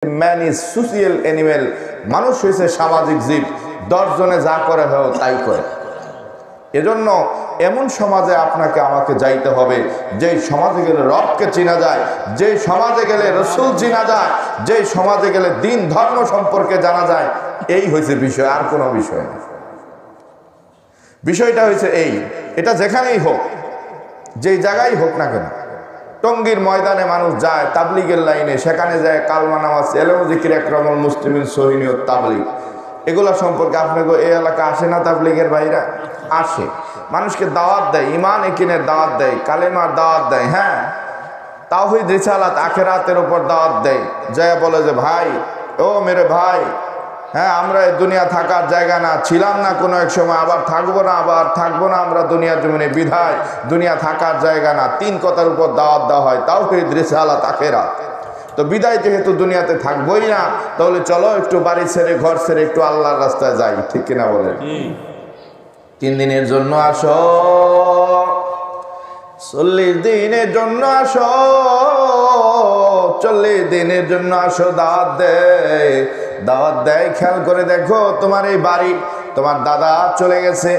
Man is social animal, মানুষ হয়েছে সামাজিক জীব, 10 জনে যা করে হয় তাই করে। এজন্য এমন সমাজে আপনাকে আমাকে যাইতে হবে যেই সমাজে গেলে রবকে চেনা যায়, যেই সমাজে গেলে রসুল চেনা যায়, যেই সমাজে গেলে দিন ধর্ম সম্পর্কে জানা যায়। এই হয়েছে বিষয়, আর কোনো বিষয় না। বিষয়টা হয়েছে এটা যেখানেই হোক, যেই জায়গায় হোক না কেন, টঙ্গীর ময়দানে মানুষ যায় তাবলিগের লাইনে, সেখানে যায় কালমা নামাজ, এলেও জিকির একরমল মুসলিমিন সহিনিয়ত তাবলিগ, এগুলা সম্পর্কে আপনাকে এই এলাকা আসে না? তাবলিগের ভাইরা আসে, মানুষকে দাওয়াত দেয়, ইমান একিনের দাওয়াত দেয়, কালেমার দাওয়াত দেয়, হ্যাঁ তাওহীদ রিসালাত আখিরাতের উপর দাওয়াত দেয়। যায় বলে যে ভাই, ও মেরে ভাই, হ্যাঁ আমরা এই দুনিয়া থাকার জায়গা না, ছিলাম না কোনো এক সময়, আবার থাকবো না, আবার থাকবো না আমরা দুনিয়ার জমিনে, বিধায় দুনিয়া থাকার জায়গা না। 3 কথার উপর দাওয়াত দেওয়া হয়, তাওহীদ রিসালাত আখিরাত। তো বিদায় যেহেতু দুনিয়াতে থাকবোই না, তাহলে চলো একটু বাড়ি ছেড়ে ঘর ছেড়ে একটু আল্লাহর রাস্তায় যাই, ঠিক কিনা বলেন? 3 দিনের জন্য আসো, 40 দিনের জন্য আসো, 40 দিনের জন্য আসো, দাওয়াত দেয়। খেয়াল করে দেখো, তোমার এই বাড়ি, তোমার দাদা চলে গেছে,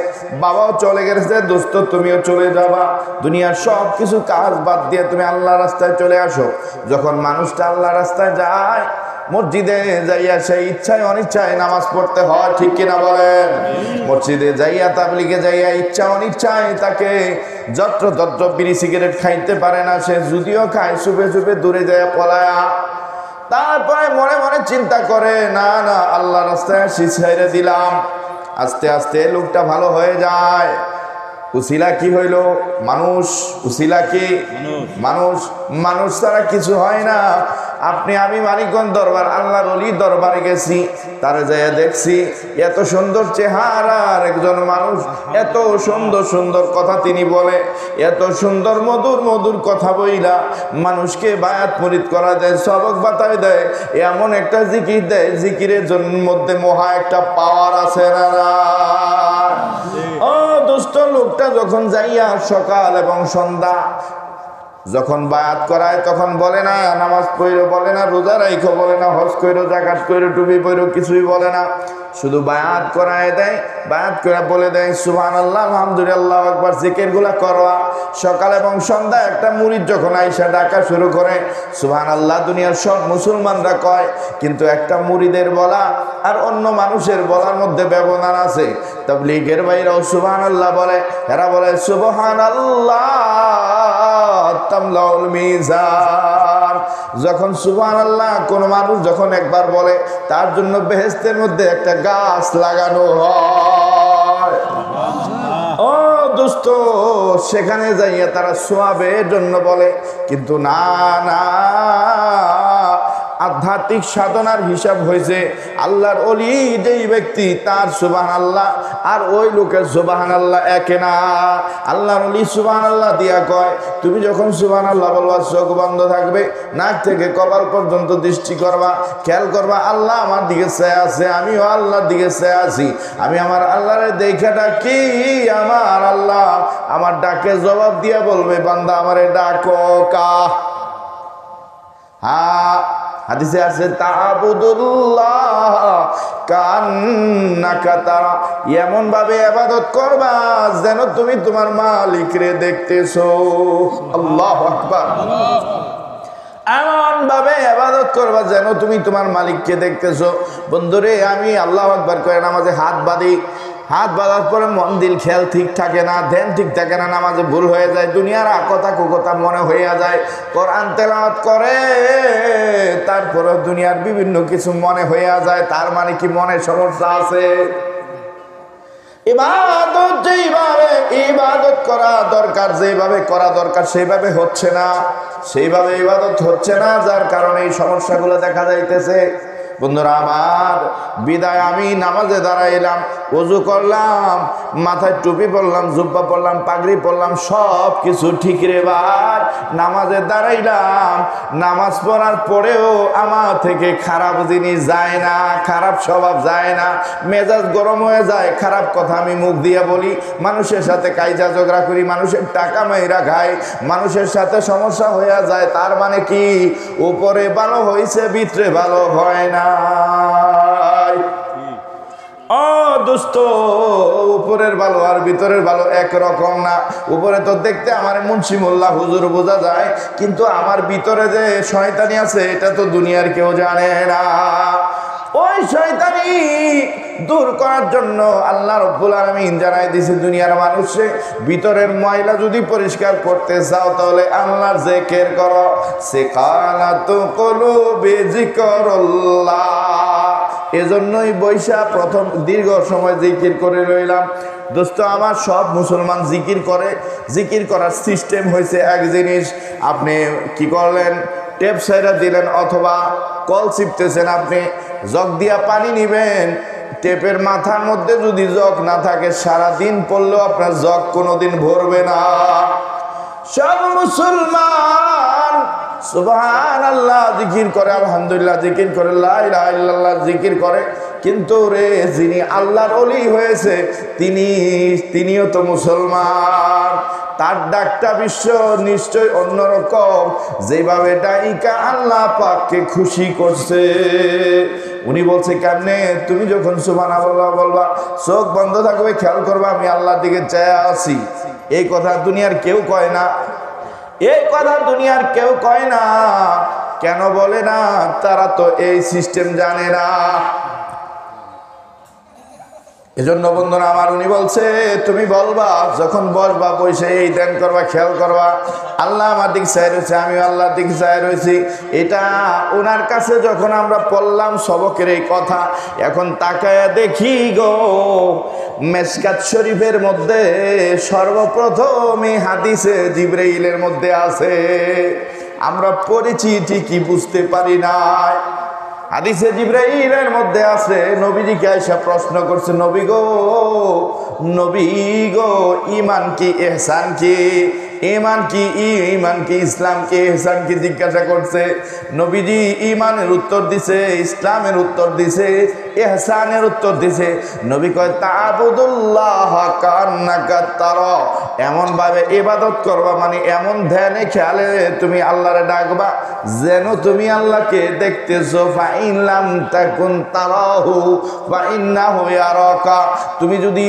বাবাও চলে গেছে, দোস্ত তুমিও চলে যাবা, দুনিয়ার সব কিছু কাজ বাদ দিয়ে তুমি আল্লাহ রাস্তায় চলে আসো। যখন মানুষটা আল্লাহ রাস্তায় যায়, মসজিদে যাইয়া সেই ইচ্ছায় অনিচ্ছায় নামাজ পড়তে হয়, ঠিক কিনা বলেন? মসজিদে যাইয়া তাবলিগে যাইয়া ইচ্ছা অনিচ্ছায় তাকে যত্র বিড়ি সিগারেট খাইতে পারে না, সে যদিও খায় চুপে চুপে দূরে যায় পলায়া। তারপরে মনে মনে চিন্তা করে, না না আল্লাহ রাস্তায় ছেড়ে দিলাম, আস্তে আস্তে লোকটা ভালো হয়ে যায়। উসিলা কি হইল? মানুষ। উসিলা কি? মানুষ ছাড়া কিছু হয় না। আপনি আমি মানিকগঞ্জ দরবার আল্লাহর ওলির দরবারে গেছি, তারে যাইয়া দেখছি এত সুন্দর চেহারার একজন মানুষ, এত সুন্দর সুন্দর কথা তিনি বলে, এত সুন্দর মধুর মধুর কথা বইলা মানুষকে বায়াত মুরিদ করা দেয়, সবক বাতায় দেয়, এমন একটা জিকির দেয়, জিকিরের মধ্যে মহা একটা পাওয়ার আছে না? ও দুষ্ট লোকটা যখন যাইয়া সকাল এবং সন্ধ্যা যখন বায়াত করায়, তখন বলে না নামাজ পড়ো, বলে না রোজা রাখো, বলে না হজ করো, যাকাত করো, টুপি পরো, কিছুই বলে না, শুধু বায়াত করায় দেয়। বায়াত করে বলে দেয় সুবহানাল্লাহ, আলহামদুলিল্লাহ, আকবার, জিকিরগুলা করবা। সকাল এবং সন্ধ্যা একটা মুরিদ যখন আইসা ডাকা শুরু করে, সুবহানাল্লাহ দুনিয়ার সব মুসলমানরা কয়, কিন্তু একটা মুরিদের বলা আর অন্য মানুষের বলার মধ্যে ব্যবধান আছে। তাবলীগের ভাইরাও সুবহানাল্লাহ বলে, এরা বলে সুবহানাল্লাহ তামলাউল মিজান। যখন সুবহানাল্লাহ কোন মানুষ যখন একবার বলে, তার জন্য বেহেশতের মধ্যে একটা গাছ লাগানো হয়। ও দোস্ত, সেখানে যাইয়া তারা সোয়াবের জন্য বলে, কিন্তু না না, আধ্যাত্মিক সাধনার হিসাব হয়েছে আল্লাহর ওলি যেই ব্যক্তি, তার সুবহানাল্লাহ আর ওই লোকের সুবহানাল্লাহ একে না। আল্লাহর ওলি সুবহানাল্লাহ দিয়া কয়, তুমি যখন সুবহানাল্লাহ বলবা চোখ বন্ধ থাকবে, নাক থেকে কপাল পর্যন্ত দৃষ্টি করবা, খেয়াল করবা আল্লাহ আমার দিকে চেয়ে আছে, আমিও আল্লাহর দিকে চেয়ে আছি, আমি আমার আল্লাহর দেখাটা কি, আমার আল্লাহ আমার ডাকে জবাব দিয়া বলবে, বান্দা আমারে ডাকো কা। হ্যাঁ, হাদিসে আছে তা'বুদুল্লাহ কান্নাকা তারা, এমন ভাবে ইবাদত করবা যেন তুমি তোমার মালিকরে দেখতেছো। আল্লাহু আকবার। এমন ভাবে ইবাদত করবা যেন তুমি তোমার মালিককে দেখতেছো। বন্ধুরে, আমি আল্লাহু আকবার করে নামাজে হাত বাঁধি, হাত বাঁধার পরে মন দিল খেয়াল ঠিক থাকে না, ধ্যান ঠিক থাকে না, নামাজে ভুল হয়ে যায়, দুনিয়ার কথা কুকথা মনে হইয়া যায়। কোরআন তেলাওয়াত করে, তারপরে দুনিয়ার বিভিন্ন কিছু মনে হইয়া যায়, তার মানে কি মনে সমস্যা আছে? ইবাদত যেইভাবে ইবাদত করা দরকার, যেভাবে করা দরকার সেইভাবে হচ্ছে না, সেইভাবে ইবাদত হচ্ছে না, যার কারণে এই সমস্যাগুলো দেখা যাইতেছে। বন্ধুরা আমার, বিদায় আমি নামাজে দাঁড়াইলাম, ওযু করলাম, মাথায় টুপি পরলাম, জুব্বা পরলাম, পাগড়ি পরলাম, সব কিছু ঠিক রে ভাই। নামাজে দাঁড়াইলাম, নামাজ পড়ার পরেও আমার থেকে খারাপ জিনিস যায় না, খারাপ স্বভাব যায় না, মেজাজ গরম হয়ে যায়, খারাপ কথা আমি মুখ দিয়ে বলি, মানুষের সাথে কাইজা ঝগড়া করি, মানুষের টাকা মাইরা খাই, মানুষের সাথে সমস্যা হয়ে যায়। তার মানে কি উপরে ভালো হয়েছে, ভিতরে ভালো হয় না। ও দোস্ত, উপরের ভালো আর ভিতরের ভালো একরকম না। উপরে তো দেখতে আমার মুন্সি মোল্লা হুজুর বোঝা যায়, কিন্তু আমার ভিতরে যে শয়তানি আছে এটা তো দুনিয়ার কেউ জানে না। ওই শয়তানি দূর করার জন্য আল্লাহ রাব্বুল আলামিন জানাই দিয়েছে দুনিয়ার মানুষে, ভিতরের ময়লা যদি পরিষ্কার করতে চাও তাহলে আল্লাহর জিকির করো। সিকানাতু কুলুবি যিকরুল্লাহ। এজন্যই বৈশা প্রথম দীর্ঘ সময় জিকির করে রইলাম। দোস্ত আমার, সব মুসলমান জিকির করে, জিকির করার সিস্টেম হয়েছে এক জিনিস। আপনি কি করলেন, টেপ সাইরা দিলেন অথবা কল চিপতেছেন, আপনি জগ দিয়া পানি নিবেন, টেপের মাথার মধ্যে যদি জগ না থাকে সারা দিন পড়লেও আপনার জগ কোনোদিন ভরবে না। সব মুসলমান সুবহানাল্লাহ জিকির করে, আলহামদুলিল্লাহ জিকির করে, লা ইলাহা ইল্লাল্লাহ জিকির করে, কিন্তু রে যিনি আল্লাহর ওলি হয়েছে তিনিও তো মুসলমান। তার ডাকটা বিশ্ব নিশ্চয় অন্যরকম, যেভাবে ডাইকা আল্লাহ পাককে খুশি করছে। উনি বলছে কেমনে, তুমি যখন সুবহানাল্লাহ বলবা চোখ বন্ধ থাকবে, খেয়াল করবা আমি আল্লাহর দিকে চেয়ে আছি। এই কথা দুনিয়ার কেউ কয় না, এই কথা দুনিয়ার কেউ কয় না। কেন বলে না? তারা তো এই সিস্টেম জানে না। এজন্য বন্ধুরা আমার, উনি বলছে তুমি বলবা যখন বসবা, বসে এই ধ্যান করবা, খেয়াল করবা আল্লাহ আমার দিকে চাই রয়েছে, আমি আল্লাহর দিকে চাই রয়েছি। এটা ওনার কাছে যখন আমরা পড়লাম সবকের এই কথা, এখন তাকায় দেখি গো মেশকাত শরীফের মধ্যে সর্বপ্রথম এই হাদিসে জিবরাইলের মধ্যে আছে। আমরা পড়েছি ঠিকই, বুঝতে পারি না। হাদিসে জিবরাইলের মধ্যে আছে, নবীজিকে আয়েশা প্রশ্ন করছে, নবী গো ঈমান কি, ইহসান কি? ঈমান কি, ঈমান কি, ইসলাম কি, ইহসান কি জিজ্ঞাসা করছে। নবীজি ঈমানের উত্তর দিছে, ইসলামের উত্তর দিছে, ইহসানের উত্তর দিছে। নবী কয় তা'বুদুল্লাহ কান্নাকা তারা, এমন ভাবে ইবাদত করবা, মানে এমন ধ্যানে খেয়ালে তুমি আল্লাহরে ডাকবা যেন তুমি আল্লাহকে দেখতেছো। ফাইন লাম তাকুন তারাহু ফাইন্নাহু ইয়ারাকা, তুমি যদি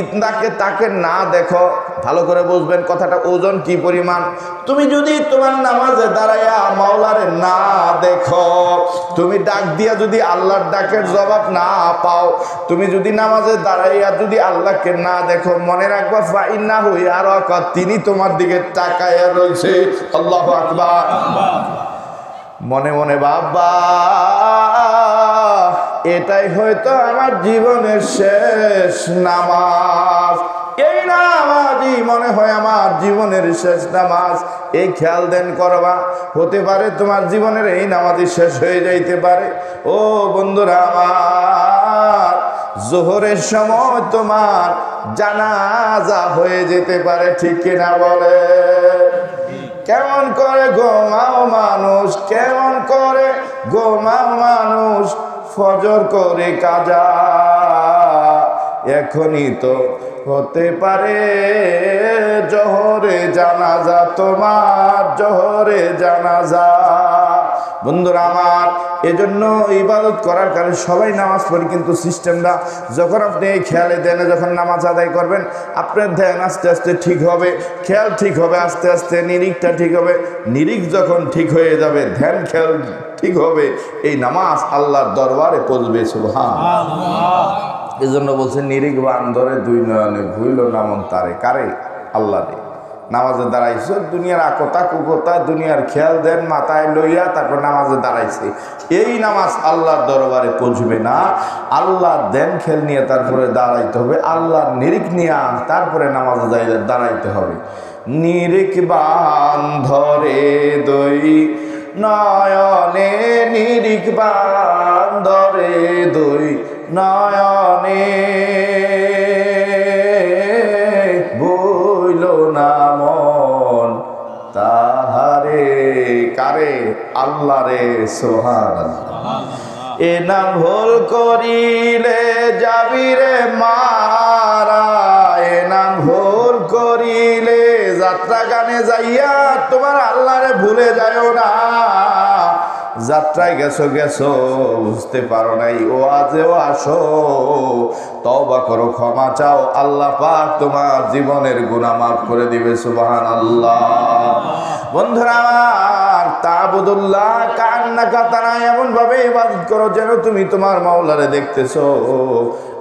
তাকে না দেখো, ভালো করে বুঝবেন কথাটা ওজন কি পরিমাণ। তুমি যদি তোমার নামাজে দাঁড়াইয়া মাওলারে না দেখো, তুমি ডাক দিয়া যদি আল্লাহর ডাকের জবাব না পাও, তুমি যদি নামাজে দাঁড়াইয়া যদি আল্লাহকে না দেখো, মনে রাখবা ফাইন্নাহু ইয়ারাকা, তিনি তোমার দিকে তাকায়া রয়েছে। আল্লাহু আকবার। মনে মনে বাবা, এটাই হয়তো আমার জীবনের শেষ নামাজ, এই নামাজই মনে হয় আমার জীবনের শেষ নামাজ। এই খেয়াল দেন করবা, হতে পারে তোমার জীবনের এই নামাজই শেষ হয়ে যাইতে পারে। ও বন্ধুরা আমার, জোহরের সময় তোমার জানাজা হয়ে যেতে পারে, ঠিক কিনা বলে? কেমন করে ঘুমাও মানুষ, কেমন করে ঘুমাও মানুষ, ফজর করে কাজা, এখনই তো হতে পারে জোহরে জানাজা, তোমার জোহরে জানাজা। বন্ধুরা আমার, এজন্য ইবাদত করার কারণে সবাই নামাজ পড়ি, কিন্তু সিস্টেমটা যখন আপনি এই খেয়ালে দেন, যখন নামাজ আদায় করবেন, আপনার ধ্যান আস্তে আস্তে ঠিক হবে, খেয়াল ঠিক হবে, আস্তে আস্তে নিরিখটা ঠিক হবে। নিরিখ যখন ঠিক হয়ে যাবে, ধ্যান খেয়াল ঠিক হবে, এই নামাজ আল্লাহর দরবারে পৌঁছবে। সুবহানাল্লাহ। এজন্য বলছেন নিরিখ বান ধরে দুই নয়নে ভুইল নামন তারে, কারে? আল্লাহ রে। নামাজে দাঁড়াইছে, দুনিয়ার আকতা কুকতা দুনিয়ার খেয়াল দেন মাথায় লইয়া তারপর নামাজে দাঁড়াইছে, এই নামাজ আল্লাহর দরবারে পৌঁছবে না। আল্লাহর দেন খেল নিয়ে তারপরে দাঁড়াইতে হবে, আল্লাহর নিরিখ নিয়ে তারপরে নামাজে দাঁড়াইতে হবে। নিরিখ বান ধরে দই নয়নে নিরিখ বান্দরে দুই নয়নে বইল না মন তাহারে কারে আল্লাহ রে সুবহানাল্লাহ এ নাম ভুল করিলে যাবি রে মারা এ নাম ভুল করিলে যাত্রা গানে যাইয়া তোমার আল্লাহরে ভুলে যাও না যাত্রায় গেছো গেছো বুঝতে পারো নাই ও আজও আসো তওবা করো ক্ষমা চাও আল্লাহ পাক তোমার জীবনের গুনাহ মাফ করে দিবে সুবহানাল্লাহ বন্ধুরা আমার তাবুদুল্লাহ কান্নাকা তারা এমন ভাবে ইবাদত করো যেন তুমি তোমার মাওলারে দেখতেছো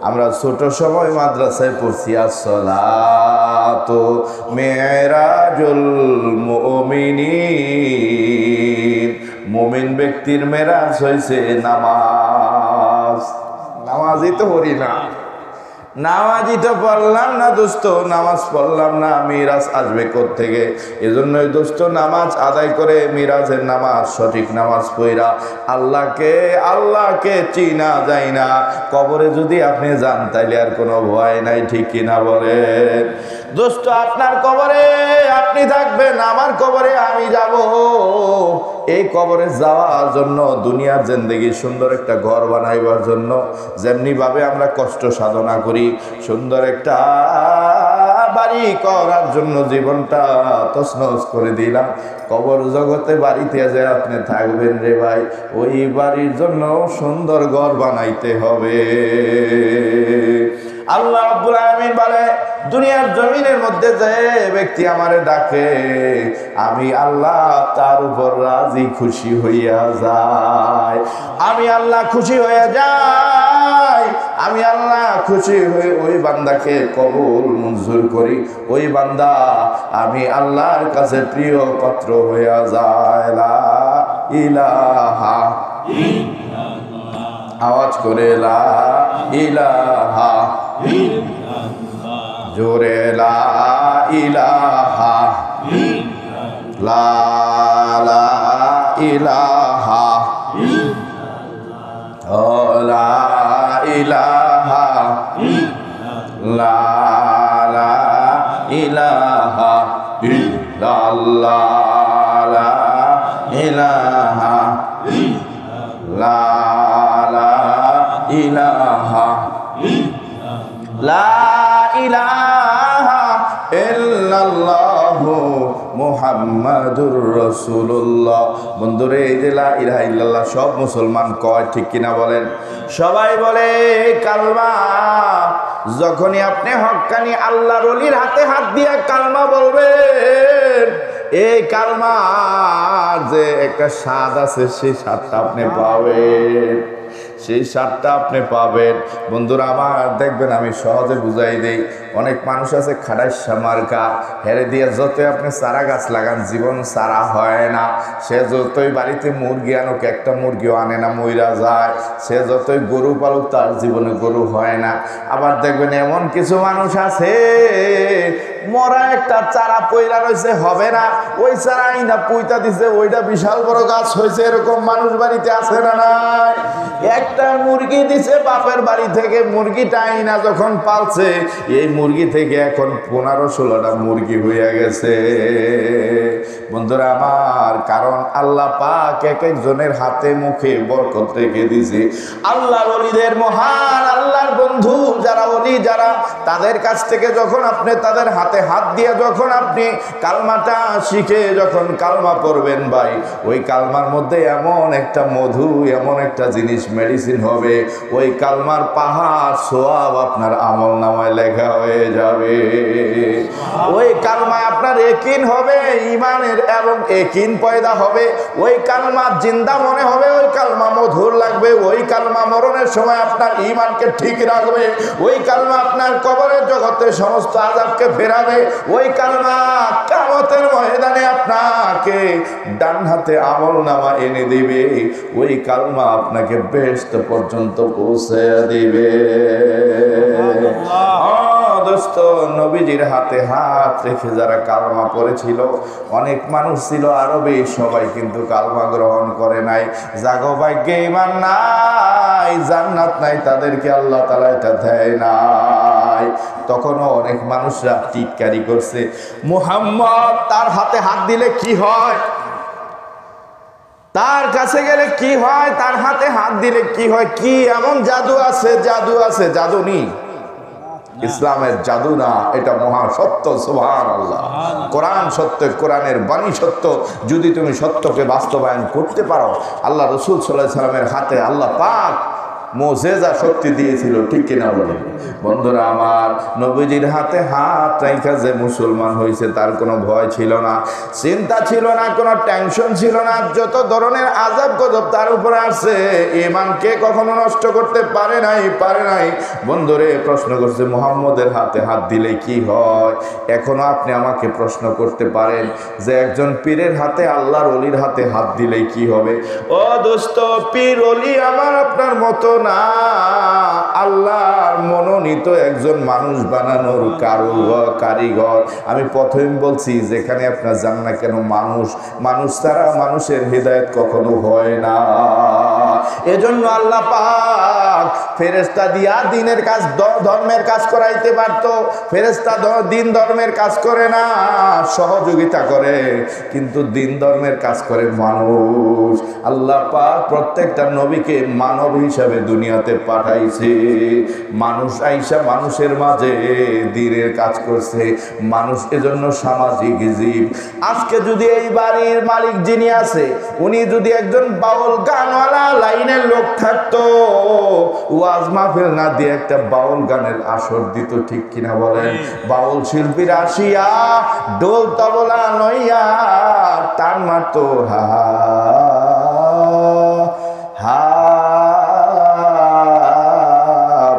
আমরা ছোট সময় মাদ্রাসায় পড়ছি আসসালাতু মিরাজুল মুমিনিন মুমিন ব্যক্তির মেরাজ হইছে নামাজ নামাজই তো পড়ি না নামাজই তো পড়লাম না দোস্ত নামাজ পড়লাম না মিরাজ আসবে কোত্থেকে এজন্যই দোস্ত নামাজ আদায় করে মিরাজের নামাজ সঠিক নামাজ পড়া আল্লাহকে চিনা যায় না কবরে যদি আপনি যান তাইলে আর কোনো ভয় নাই ঠিক কিনা বলেন দোস্ত আপনার কবরে আপনি থাকবেন আমার কবরে আমি যাব এই কবরে যাওয়ার জন্য দুনিয়ার জিন্দেগি সুন্দর একটা ঘর বানাইবার জন্য যেমনি ভাবে আমরা কষ্ট সাধনা করি সুন্দর একটা বাড়ি করার জন্য জীবনটা তছনছ করে দিলাম কবর জগতে বাড়িতে যে আপনি থাকবেন রে ভাই ওই বাড়ির জন্য সুন্দর ঘর বানাইতে হবে আল্লাহ রাব্বুল আলামিন বলে দুনিয়ার জমিনের মধ্যে যে ব্যক্তি আমারে ডাকে আমি আল্লাহ তার উপর রাজি খুশি হইয়া যাই আমি আল্লাহ খুশি হয়ে যাই আমি আল্লাহ খুশি হয়ে ওই বান্দাকে কবুল মঞ্জুর করি ওই বান্দা আমি আল্লাহর কাছে প্রিয় পাত্র হইয়া যায় লা ইলাহা আওয়াজ করে লা ইলাহা জোরে লা ইলাহা লা ইলাহা ও লা ইলাহা লা ইলাহা ইল্লাল্লাহ লা ইলাহা লা ইলাহা লা ইলাহা ইল্লাল্লাহু মুহাম্মাদুর রাসূলুল্লাহ বন্ধুরে এই যে লা ইলাহা ইল্লাল্লাহ সব মুসলমান কয় ঠিক কিনা বলেন সবাই বলে কালমা যখনই আপনি হক্কানি আল্লাহর ওলির হাতে হাত দিয়ে কালমা বলবেন এই কালমার যে একটা স্বাদ আছে সেই স্বাদটা আপনি পাবেন সেই স্বাদটা আপনি পাবেন বন্ধুরা আমার দেখবেন আমি সহজে বুঝাই দেই অনেক মানুষ আছে খাড়াইশা মার্কা হেরে দিয়ে যতই আপনি চারা গাছ লাগান জীবন চারা হয় না সে যতই বাড়িতে মুরগি আনুক একটা মুরগিও আনে না মইরা যায় সে যতই গরু পালুক তার জীবনে গরু হয় না আবার দেখবেন এমন কিছু মানুষ আছে মরা একটা চারা পয়রা রয়েছে হবে না ওই চারা আইনা পুইতা দিছে ওইটা বিশাল বড় গাছ হয়েছে এরকম মানুষ বাড়িতে আছে না নাই একটা মুরগি দিছে বাপের বাড়ি থেকে মুরগিটা আইনা যখন পালছে এই মুরগি থেকে এখন 15-16টা মুরগি হয়ে গেছে বন্ধুরা আমার কারণ আল্লাহ পাক এক একজনের হাতে মুখে বরকত রেখে দিয়েছে আল্লাহর ওলিদের মহান আল্লাহর বন্ধু যারা ওলি যারা তাদের কাছ থেকে যখন আপনি তাদের হাতে হাত দিয়ে যখন আপনি কালমাটা শিখে যখন কালমা পড়বেন ভাই ওই কালমার মধ্যে এমন একটা মধু এমন একটা জিনিস মেডিসিন হবে ওই কালমার পাহাড় সওয়াব আপনার আমল নামায় লেখা হয়ে যাবে ওই কালমায় আপনার ইয়াকিন হবে ঈমানের এবং ইয়াকিন পয়দা হবে ওই কালমা জিন্দা মনে হবে ওই কালমা মধুর লাগবে ওই কালমা মরণের সময় আপনার ঈমানকে ঠিক রাখবে ওই কালমা আপনার কবরের জগতে সমস্ত আযাবকে ফেরাবে ওই কালমা কিয়ামতের ময়দানে আপনাকে ডান হাতে আমল নামা এনে দিবে ওই কালমা আপনাকে বেহেশত পর্যন্ত পৌঁছে দিবে দোস্ত, নবীজির হাতে হাত রেখে যারা কালমা পড়েছিল, অনেক মানুষ ছিল আরবে, সবাই কিন্তু কালমা গ্রহণ করে নাই। জাগো ভাগ্যে ঈমান নাই, জান্নাত নাই, তাদেরকে আল্লাহ তাআলা এটা দেয় নাই। তখনও অনেক মানুষরা টিটকারি করছে, মুহাম্মদ তার হাতে হাত দিলে কি হয়, তার কাছে গেলে কি হয়, তার হাতে হাত দিলে কি হয়, কি এমন জাদু আছে, জাদু আছে, জাদু নেই। ইসলামের জাদু না, এটা মহা সত্য। সুবহানাল্লাহ। কোরআন সত্য, কোরআনের বাণী সত্য। যদি তুমি সত্যকে বাস্তবায়ন করতে পারো, আল্লাহ রাসূল সাল্লাল্লাহু আলাইহি সাল্লামের হাতে আল্লাহ পাক মুজিজা শক্তি দিয়েছিল, ঠিক কিনা বলেন? বন্ধুরা আমার, নবীজির হাতে হাত রাখা যে মুসলমান হয়েছে, তার কোনো ভয় ছিল না, চিন্তা ছিল না, কোনো টেনশন ছিল না। যত ধরনের আযাব গজব তার উপরে আসছে, ঈমানকে কখনো নষ্ট করতে পারে নাই, পারে নাই। বন্ধুরে প্রশ্ন করছে, মুহাম্মদের হাতে হাত দিলে কি হয়? এখনো আপনি আমাকে প্রশ্ন করতে পারেন যে একজন পীরের হাতে, আল্লাহর ওলির হাতে হাত দিলে কি হবে? ও দোস্ত, পীর ওলি আমার আপনার মতো না, আল্লাহর মনোনীত একজন মানুষ বানানোর কারিগর। আমি প্রথমে বলছি, যেখানে আপনার যান না কেন, মানুষ ছাড়া মানুষের হিদায়াত কখনো হয় না। এজন্য আল্লাহ পাক ফেরেশতা দিয়া দিনের কাজ, ধর্মের কাজ করাইতে পারত। ফেরেশতা দিন ধর্মের কাজ করে না, সহযোগিতা করে, কিন্তু দিন ধর্মের কাজ করে মানুষ। আল্লাহ পাক প্রত্যেকটা নবীকে মানব হিসাবে দুনিয়াতে পাঠাইছে। মানুষ আইসা মানুষের মাঝে দিনের কাজ করছে। মানুষ এজন্য সামাজিক জীব। আজকে যদি এই বাড়ির মালিক যিনি আছে, উনি যদি একজন বাউল গানওয়ালা লাইনের লোক থাকতো, ওয়াজ মাহফিল না দিয়ে একটা বাউল গানের আসর দিত, ঠিক কিনা বলেন? বাউল শিল্পীরা আসিয়া ডোল তবলা লইয়া টান মারতো, হা হা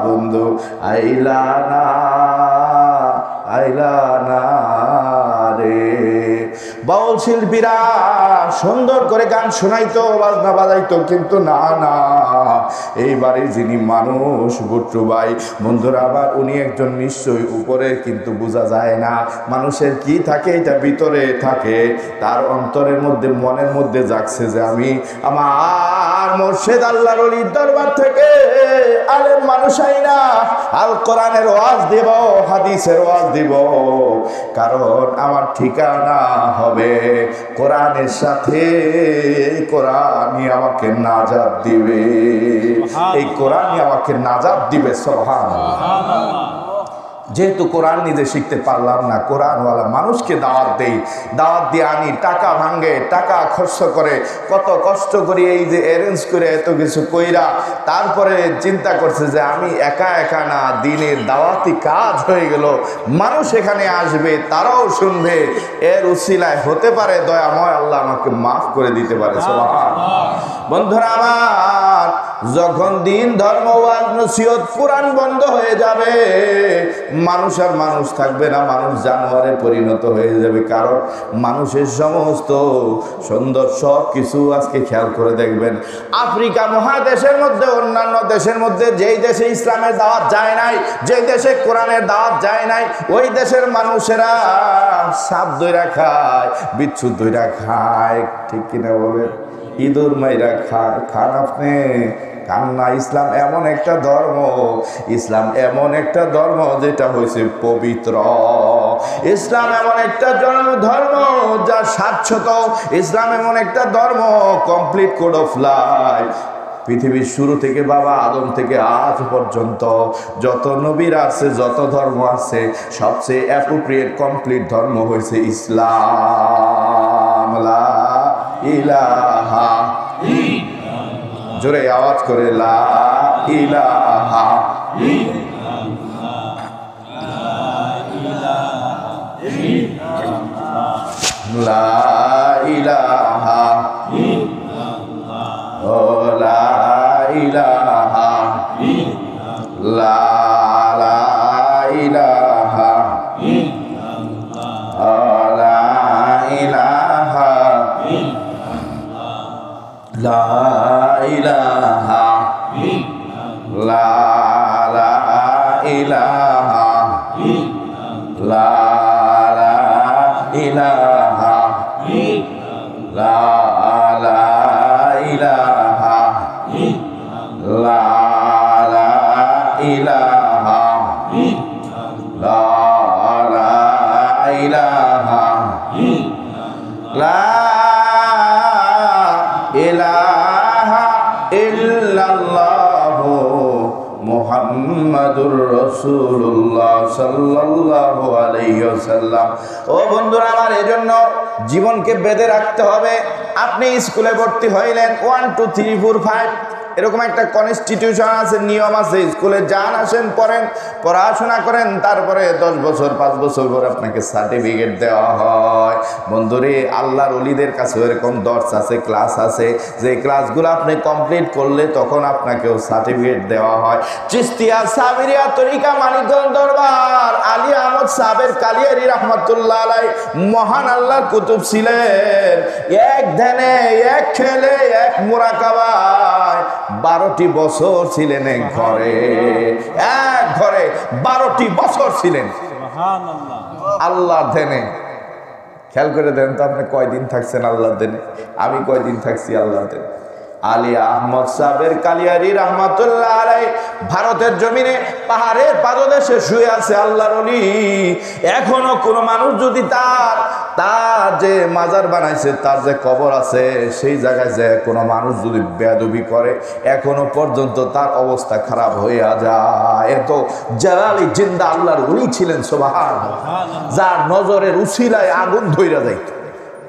বন্ধু আইলা না, আইলা না রে। বাউল শিল্পীরা সুন্দর করে গান শোনাইতো, বাজনা বাজাইতো, কিন্তু না না, এইবারে যিনি মানুষ বুট্টু ভাই, বন্ধুরা আবার উনি একজন নিশ্চয়ই উপরে, কিন্তু বোঝা যায় না মানুষের কি থাকে, এটা ভিতরে থাকে। তার অন্তরের মধ্যে, মনের মধ্যে জাগছে যে আমি আমার মুর্শিদ আল্লাহর ওলির দরবার থেকে আলেম মানুষ আইনা আল কোরআনের ওয়াজ দিব, হাদিসের ওয়াজ দিব, কারণ আমার ঠিকানা হবে কোরআনের সাথে। এই কোরআনই আমাকে নাজাত দিবে, এই কোরআনই আমাকে নাজাত দিবে। সুবহানাল্লাহ। যেহেতু কোরআন নিজে শিখতে পারলাম না, কোরআনওয়ালা মানুষকে দাওয়াত দেই, দাওয়াত দিয়ে আনি, টাকা ভাঙ্গে, টাকা খরচ করে, কত কষ্ট করি এই যে অ্যারেঞ্জ করে এত কিছু কইরা, তারপরে চিন্তা করছে যে আমি একা একা না, দিনের দাওয়াতি কাজ হয়ে গেল, মানুষ এখানে আসবে, তারাও শুনবে, এর উসিলায় হতে পারে দয়াময় আল্লাহ আমাকে মাফ করে দিতে পারে। সুবহানাল্লাহ। বন্ধুরা আমার, যখন দিন ধর্ম ওয়াজ নসিহত কোরআন বন্ধ হয়ে যাবে, মানুষ আর মানুষ থাকবে না, মানুষ জানোয়ারে পরিণত হয়ে যাবে। কারণ মানুষের সমস্ত সুন্দর সব কিছু আজকে খেয়াল করে দেখবেন, আফ্রিকা মহাদেশের মধ্যে, অন্যান্য দেশের মধ্যে, যেই দেশে ইসলামের দাওয়াত যায় নাই, যেই দেশে কোরআনের দাওয়াত যায় নাই, ওই দেশের মানুষেরা সাপ দইরা খায়, বিচ্ছু দইরা খায়, ঠিক কিনা বলেন? ইঁদুর মাইরা খায়, খান আপনি? কান্না। ইসলাম এমন একটা ধর্ম, ইসলাম এমন একটা ধর্ম যেটা হয়েছে পবিত্র। ইসলাম এমন একটা ধর্ম যা শাশ্বত। ইসলাম এমন একটা ধর্ম, কমপ্লিট কোড অফ লাইফ। পৃথিবীর শুরু থেকে বাবা আদম থেকে আজ পর্যন্ত যত নবীর আছে, যত ধর্ম আছে, সবচেয়ে অ্যাপ্রোপ্রিয়েট কমপ্লিট ধর্ম হয়েছে ইসলাম। লা ইলাহা, জোরে আওয়াজ করে, লা ইলাহা, লা ইলাহা, ও লা ইলাহা, লা ইলাহা, ও লা ইলাহা, লা ইলাহা, লা ইলাহা মুহাম্মাদুর রাসূলুল্লাহ সাল্লাল্লাহু আলাইহি ওয়াসাল্লাম। ও বন্ধুরা আমার, এজন্য জীবনকে বেঁধে রাখতে হবে। আপনি স্কুলে ভর্তি হইলেন, 1 2 3 4 5 এরকম একটা কনস্টিটিউশন আছে, নিয়ম আছে। স্কুলে যান, আসেন, পড়েন, পড়াশোনা করেন, তারপরে 10 বছর 5 বছর পর আপনাকে সার্টিফিকেট দেওয়া হয়। বন্ধুরে, আল্লাহর ওলিদের কাছে এরকম দর্স আছে, ক্লাস আছে, যে ক্লাসগুলো আপনি কমপ্লিট করলে তখন আপনাকেও সার্টিফিকেট দেওয়া হয়। চিশতিয়া সাবিরিয়া তরিকা মানিকগঞ্জ দরবার আলী আহমদ সাবের কালিয়ারি রহমাতুল্লাহ আলাইহি মহান আল্লাহর কুতুব ছিলেন। এক ধ্যানে, এক খেলে, এক মুরাকাবায় 12টি বছর ছিলেন এক ঘরে। 12টি বছর ছিলেন আল্লাহর ধ্যানে। খেয়াল করে দেন তো, আপনি কয়দিন থাকছেন আল্লাহর ধ্যানে? আমি কয়দিন থাকছি আল্লাহর ধ্যানে? আলী আহমদ সাবের কালিয়ারি রহমাতুল্লাহ আলাইহি ভারতের জমিনে পাহাড়ের পাদদেশে শুয়ে আছে আল্লাহর ওলি। এখনো কোন মানুষ যদি তার যে মাজার বানাইছে, তার যে কবর আছে, সেই জায়গায় যে কোনো মানুষ যদি বেয়াদবি করে, এখনো পর্যন্ত তার অবস্থা খারাপ হইয়া যায়। এত জালালি জিন্দা আল্লাহর ওলি ছিলেন সুবহানাল্লাহ, যার নজরের উসিলায় আগুন ধইরা যাইত।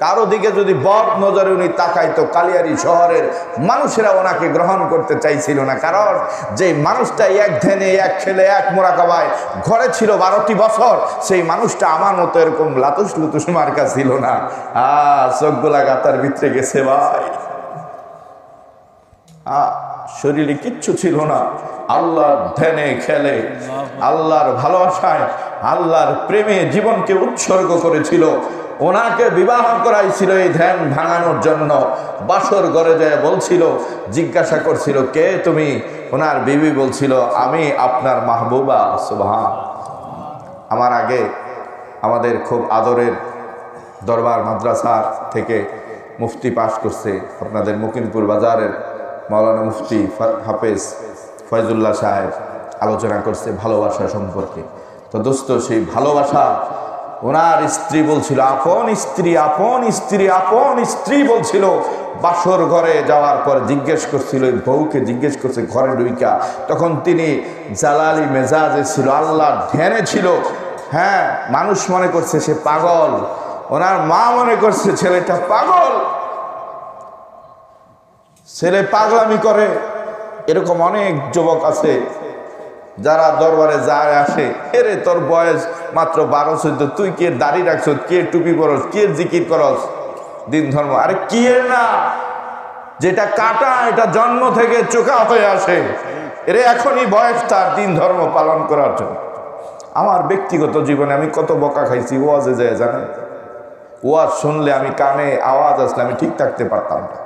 কারো দিকে যদি বদ নজরে উনি তাকাইতো, কালিয়ারি শহরের মানুষেরা ওনাকে গ্রহণ করতে চাইছিল না। কারণ যে মানুষটা এক ধ্যানে, এক খেলে, এক মোরাকাবায় ঘরে ছিল 12টি বছর, সেই মানুষটা আমার মতো এরকম লাতুস লুতুস মার্কা ছিল না। চোখগুলা গাতার ভিতরে গেছে ভাই, শরীরে কিচ্ছু ছিল না। আল্লাহর ধ্যানে খেলে, আল্লাহর ভালোবাসায়, আল্লাহর প্রেমে জীবনকে উৎসর্গ করেছিল। ওনাকে বিবাহ করাইছিল এই ধ্যান ভাঙানোর জন্য। বাসর ঘরে যায় বলছিল, জিজ্ঞাসা করছিল, কে তুমি? ওনার বিবি বলছিল, আমি আপনার মাহবুবা। সুবহান। আমার আগে আমাদের খুব আদরের দরবার মাদ্রাসা থেকে মুফতি পাশ করছে, আপনাদের মুকিমপুর বাজারের মাওলানা মুফতি হাফেজ ফয়জুল্লাহ সাহেব আলোচনা করছে ভালোবাসা সম্পর্কে। তো দোস্ত, সেই ভালোবাসা ওনার স্ত্রী বলছিল, আপন স্ত্রী, আপন স্ত্রী, আপন স্ত্রী বলছিল। বাসর ঘরে যাওয়ার পর জিজ্ঞেস করছিল, বউকে জিজ্ঞেস করছে ঘরে ঢুইকা, তখন তিনি জালালি মেজাজে ছিল, আল্লাহর ধ্যানে ছিল। হ্যাঁ, মানুষ মনে করছে সে পাগল, ওনার মা মনে করছে ছেলেটা পাগল, ছেলে পাগলামি করে। এরকম অনেক যুবক আছে যারা দরবারে যায় আসে, এরে তোর বয়স মাত্র 12-14, তুই কে দাড়ি রাখছ, কে টুপি পরস, কে জিকির করস, দিন ধর্ম। আরে কি এর না, যেটা কাটা এটা জন্ম থেকে চোখা হয়ে আসে। এরে এখনই বয়স তার দিন ধর্ম পালন করার জন্য। আমার ব্যক্তিগত জীবনে আমি কত বকা খাইছি ওয়াজে যায়, জানেন? ওয়াজ শুনলে আমি কানে আওয়াজ আসলে আমি ঠিক থাকতে পারতাম না।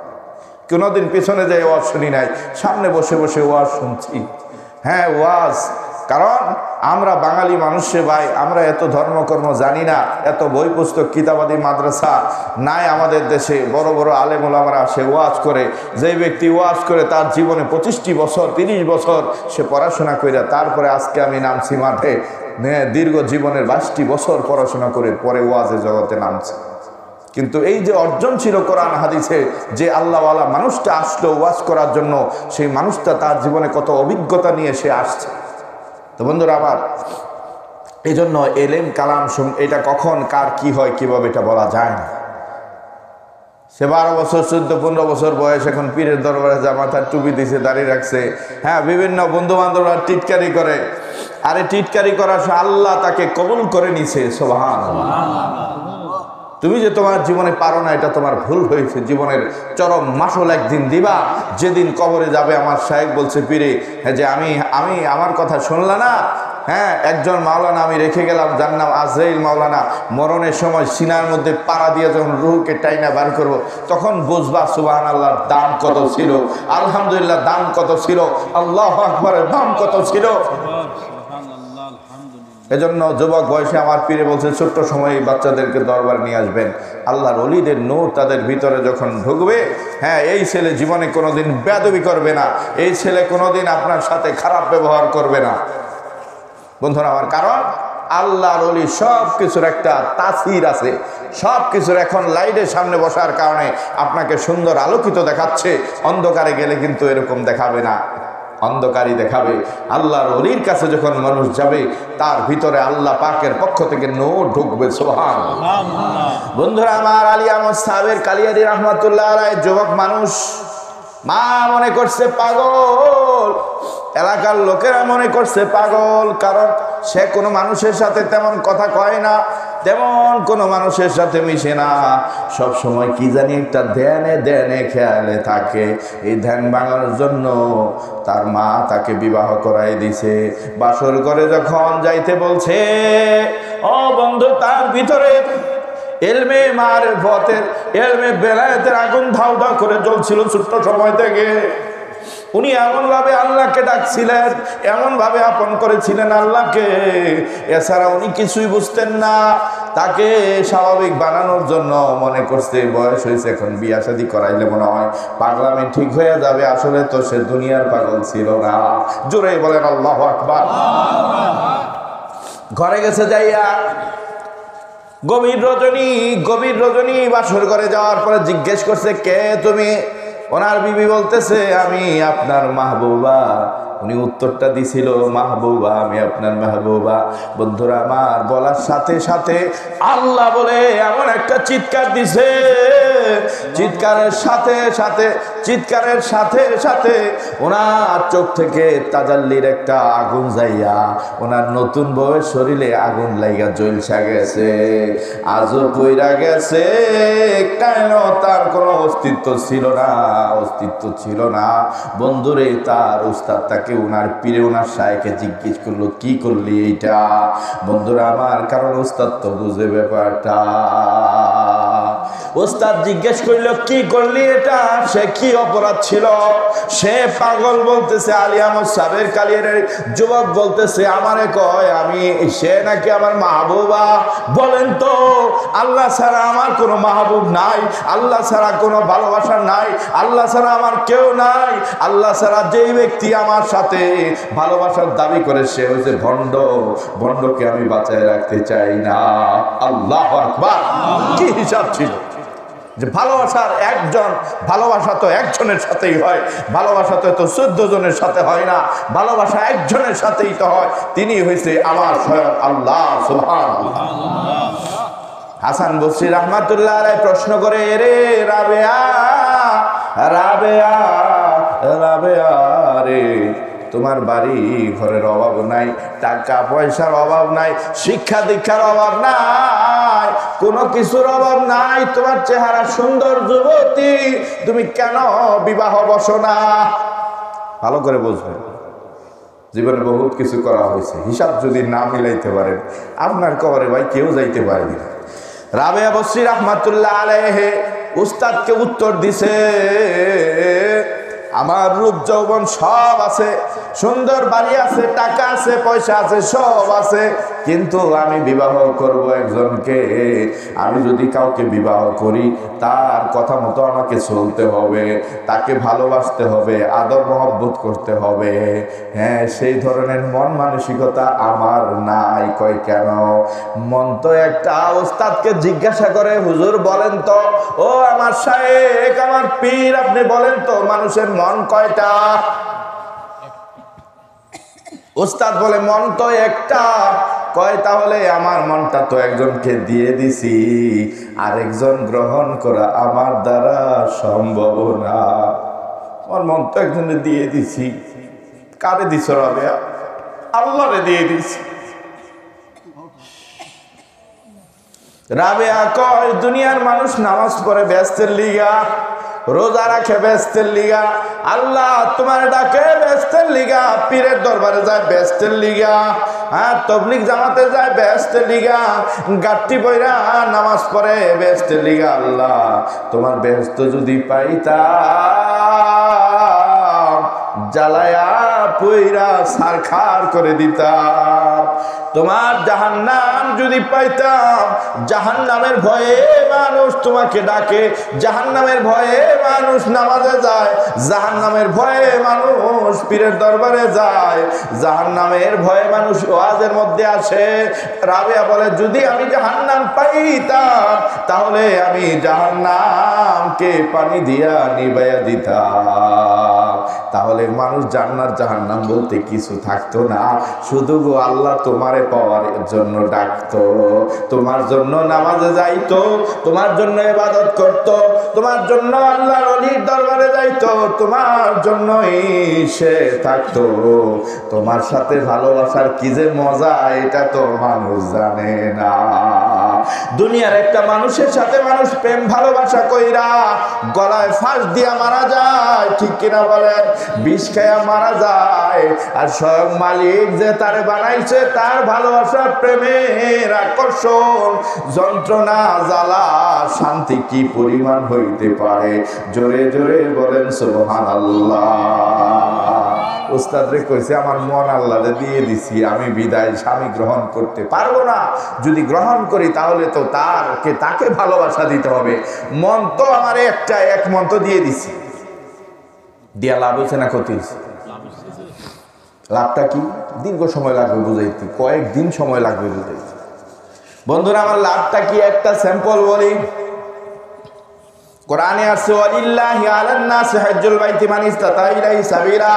কোনোদিন পেছনে যাই ওয়াজ শুনি নাই, সামনে বসে বসে ওয়াজ শুনছি। হ্যাঁ, ওয়াজ, কারণ আমরা বাঙালি মানুষে ভাই, আমরা এত ধর্মকর্ম জানি না, এত বই পুস্তক কিতাবাদি মাদ্রাসা নাই আমাদের দেশে। বড় বড় আলেম ওলামারা আসে ওয়াজ করে, যে ব্যক্তি ওয়াজ করে তার জীবনে 25টি বছর 30 বছর সে পড়াশোনা করে, তারপরে আজকে আমি নামছি মাঠে, দীর্ঘ জীবনের 22টি বছর পড়াশোনা করে পরে ওয়াজে জগতে নামছি। কিন্তু এই যে অর্জন ছিল কোরআন হাদিসে, যে আল্লাহওয়ালা মানুষটা আসলো ওয়াজ করার জন্য, সেই মানুষটা তার জীবনে কত অভিজ্ঞতা নিয়ে সে আসছে। তো বন্ধুরা আমার, এই জন্য এলেম কালাম এটা কখন কার কি হয় কিভাবে এটা বলা যায় না। সে 12 বছর 14-15 বছর বয়স, এখন পীরের দরবারে যা মাথার টুপি দিছে, দাঁড়িয়ে রাখছে। হ্যাঁ, বিভিন্ন বন্ধু বান্ধবরা টিটকারি করে। আরে টিটকারি করার আল্লাহ তাকে কবুল করে নিছে। সুবহানাল্লাহ। তুমি যে তোমার জীবনে পারো না, এটা তোমার ভুল হয়েছে। জীবনের চরম মাসল একদিন দিবা, যেদিন কবরে যাবে। আমার শায়েখ বলছে পীরে যে আমি আমার কথা শুনলা না? হ্যাঁ, একজন মাওলানা আমি রেখে গেলাম, যার নাম আজরাইল মাওলানা। মরণের সময় সিনার মধ্যে পাড়া দিয়ে যখন রুহকে টাইনা বার করবো, তখন বুঝবা সুবহানাল্লাহর দাম কত ছিল, আলহামদুলিল্লাহ দাম কত ছিল, আল্লাহু আকবারের দাম কত ছিল। এজন্য যুবক বয়সে আমার পীরে বলছে, ছোট্ট সময়ে বাচ্চাদেরকে দরবার নিয়ে আসবেন। আল্লাহর ওলিদের নূর তাদের ভিতরে যখন ঢুকবে, হ্যাঁ, এই ছেলে জীবনে কোনোদিন বেয়াদবি করবে না, এই ছেলে কোনোদিন আপনার সাথে খারাপ ব্যবহার করবে না। বন্ধুরা আমার, কারণ আল্লাহর ওলি সব কিছুর একটা তাসির আছে। সব কিছুর এখন লাইটের সামনে বসার কারণে আপনাকে সুন্দর আলোকিত দেখাচ্ছে, অন্ধকারে গেলে কিন্তু এরকম দেখাবে না। অন্ধকারই দেখাবে। আল্লাহর ওলির কাছে যখন মানুষ যাবে তার ভিতরে আল্লাহ পাকের পক্ষ থেকে নূর ঢুকবে। সুবহানাল্লাহ। বন্ধুরা আমার, আলী আহমদ সাহেবের কালিয়াদি রহমাতুল্লাহ আলাইহি যুবক মানুষ, মা মনে করছে পাগল, এলাকার লোকেরা মনে করছে পাগল, কারণ সে কোনো মানুষের সাথে তেমন কথা কয় না, তেমন কোনো মানুষের সাথে মিশে না, সব সময় কি জানি একটা ধ্যানে খেয়ালে থাকে। এই ধ্যান ভাঙানোর জন্য তার মা তাকে বিবাহ করাই দিছে। বাসর ঘরে যখন যাইতে বলছে, ও বন্ধু, তার ভিতরে এলমে মারিফতের, এলমে বেলায়েতের আগুন ধাউ ধাউ করে জ্বলছিল ছোট্ট সময় থেকে। উনি এমন ভাবে আল্লাহকে ডাকছিলেন, এমন ভাবে আপন করেছিলেন আল্লাহকে, এছাড়া উনি কিছুই বুঝতেন না। তাকে স্বাভাবিক বানানোর জন্য মনে করছে বয়স হয়েছে, এখন বিয়া শাদী করাইলে মনে হয় পাগলামি ঠিক হয়ে যাবে। আসলে তো সে দুনিয়ার পাগল ছিল না। জোরে বলেন আল্লাহু আকবার। ঘরে গেছে যাইয়া গভীর রজনী বাসর ঘরে যাওয়ার পরে জিজ্ঞেস করছে, কে তুমি? ওনার বিবি বলতেছে, আমি আপনার মাহবুবা। উনি উত্তরটা দিছিল, মাহবুবা, আমি আপনার মাহবুবা। বন্ধুরা আমার, বলার সাথে সাথে আল্লাহ বলে এমন একটা চিৎকার দিছে, চিৎকারের সাথে সাথে ওনার চোখ থেকে তাজাল্লির একটা আগুন যাইয়া ওনার নতুন বউয়ের শরীরে আগুন লাইগা জ্বলসা গেছে, আজও পইরা গেছে। কেন? তার কোনো অস্তিত্ব ছিল না। বন্ধুরে, তার উস্তাদ তাকে উনার পীরে, উনার শায়েখে জিজ্ঞেস করলো, কি করলি এইটা? বন্ধুরা আমার, কারণ উস্তাদ তো বুঝে ব্যাপারটা। উস্তাদ জিজ্ঞেস করলো, কি করলি এটা? সে কি অপরাধ ছিল? সে পাগল বলতেছে, আলী আহমদ সাহেবের কালিয়ার যুবক বলতেছে, আমারে কয় আমি, সে নাকি আমার মাহবুবা। বলেন তো, আল্লাহ ছাড়া আমার কোনো মাহবুব নাই, আল্লাহ ছাড়া কোনো ভালোবাসা নাই, আল্লাহ ছাড়া আমার কেউ নাই। আল্লাহ ছাড়া যেই ব্যক্তি আমার সাথে ভালোবাসার দাবি করে সে হচ্ছে ভণ্ড। ভণ্ডকে আমি বাঁচায় রাখতে চাই না। আল্লাহু আকবার। কি হিসাব ছিল যে ভালোবাসা তো একজনের সাথেই হয়, ভালোবাসা তো 14 জনের সাথে হয় না, ভালোবাসা একজনের সাথেই তো হয়, তিনি হয়েছে আমার স্বয়ং আল্লাহ। সুবহানাল্লাহ। হাসান বসরি রহমাতুল্লাহ আলাইহি প্রশ্ন করে, রে রাবেয়া রে, তোমার বাড়ি ঘরের অভাব নাই, টাকা পয়সার অভাব নাই, শিক্ষা দীক্ষার অভাব নাই, কোনো কিছুর অভাব নাই, তোমার চেহারা সুন্দর যুবতী, তুমি কেন বিবাহ বসো না? ভালো করে বুঝবেন, জীবনে বহুত কিছু করা হয়েছে, হিসাব যদি না মিলাইতে পারেন আপনার কবরে ভাই কেউ যাইতে পারবে না। রাবেয়া বসরি রহমাতুল্লাহ আলাইহি উস্তাদকে উত্তর দিছে, আমার রূপ যৌবন সব আছে, সুন্দর বাড়ি আছে, টাকা আছে, পয়সা আছে, সব আছে, কিন্তু আমি বিবাহ করব একজনকে। আমি যদি কাউকে বিবাহ করি তার কথা মতো আমাকে চলতে হবে, তাকে ভালোবাসতে হবে, আদর মহব্বত করতে হবে। হ্যাঁ, সেই ধরনের মন মানসিকতা আমার নাই। কয় কেন? মন তো একটা। ওস্তাদকে জিজ্ঞাসা করে, হুজুর বলেন তো, ও আমার শায়েখ, আমার পীর, আপনি বলেন তো মানুষের মন কয়টা? ওস্তাদ বলে, মন তো একটা। কয় তাহলে আমার মনটা তো একজনকে দিয়ে দিছি, আরেকজন গ্রহণ করা আমার দ্বারা সম্ভব না। আমার মন তো একজনে দিয়ে দিছি। কারে দিছ রাবেয়া? আল্লাহরে দিয়ে দিছি। রাবেয়া কয়, দুনিয়ার মানুষ নামাজ পড়ে ব্যস্তের লিগা, রোজা রাখে ব্যস্তের লিগা, আল্লাহ তোমার ডাকে ব্যস্তের লিগা, পীরের দরবারে যায় ব্যস্তের লিগা, হ্যাঁ, তবলিগ জামাতে যায় ব্যস্তের লিগা, গাট্টি বইরা নামাজ পড়ে ব্যস্তের লিগা। আল্লাহ তোমার ব্যস্ত যদি পাইতাম, জ্বালায়া পইরা সারখার করে দিতাম। তোমার জাহান্নাম যদি পাইতাম, জাহান্নামের ভয়ে মানুষ তোমাকে ডাকে, জাহান্নামের ভয়ে মানুষ নামাজে যায়, জাহান্নামের ভয়ে মানুষ পীরের দরবারে যায়, জাহান্নামের ভয়ে মানুষ ওয়াজের মধ্যে আসে। রাবেয়া বলে, যদি আমি জাহান্নাম পাইতাম তাহলে আমি জাহান্নামকে পানি দিয়া নিবাইয়া দিতাম। তাহলে মানুষ জান্নাত জাহান্নাম বলতে কিছু থাকতো না। শুধু গো আল্লাহ তোমারে পাওয়ার জন্য ডাকতো, তোমার জন্য নামাজে যাইতো, তোমার জন্য ইবাদত করতো, তোমার জন্য আল্লাহর ওলির দরবারে যাইতো, তোমার জন্য সে থাকতো। তোমার সাথে ভালোবাসার কি যে মজা এটা তো মানুষ জানে না। দুনিয়ার একটা মানুষের সাথে মানুষ প্রেম ভালোবাসা কইরা গলায় ফাঁস দিয়া মারা যায়, ঠিক কিনা বলেন? বিষ খায়া মারা যায়। আর স্বয়ং মালিক যে তারে বানাইছে তার ভালোবাসা, প্রেমের আকর্ষণ, যন্ত্রণা, জ্বালা, শান্তি কি পরিমাণ হইতে পারে? জোরে জোরে বলেন সুবহানাল্লাহ। উস্তাদ রে কইছে আমার মন আল্লাহরে দিয়ে দিছি, আমি বিদায় স্বামী গ্রহণ করতে পারবো না। যদি গ্রহণ করি তাহলে তো তাকে ভালোবাসা দিতে হবে। মন তো আমার এক মন তো দিয়ে দিছি, দিয়া লাভ হয়েছে না ক্ষতি হয়েছে? লাভটা কি? দীর্ঘ সময় লাগবে বুঝাইতে, কয়েকদিন সময় লাগবে বুঝাইতে। বন্ধুরা আমার লাভটা কি একটা স্যাম্পল বলি। কোরআনে আছে ওয়ালিল্লাহি আলান নাসি হজ্জুল বাইতি মান ইসতাতা ইলাইহি সাবিলা।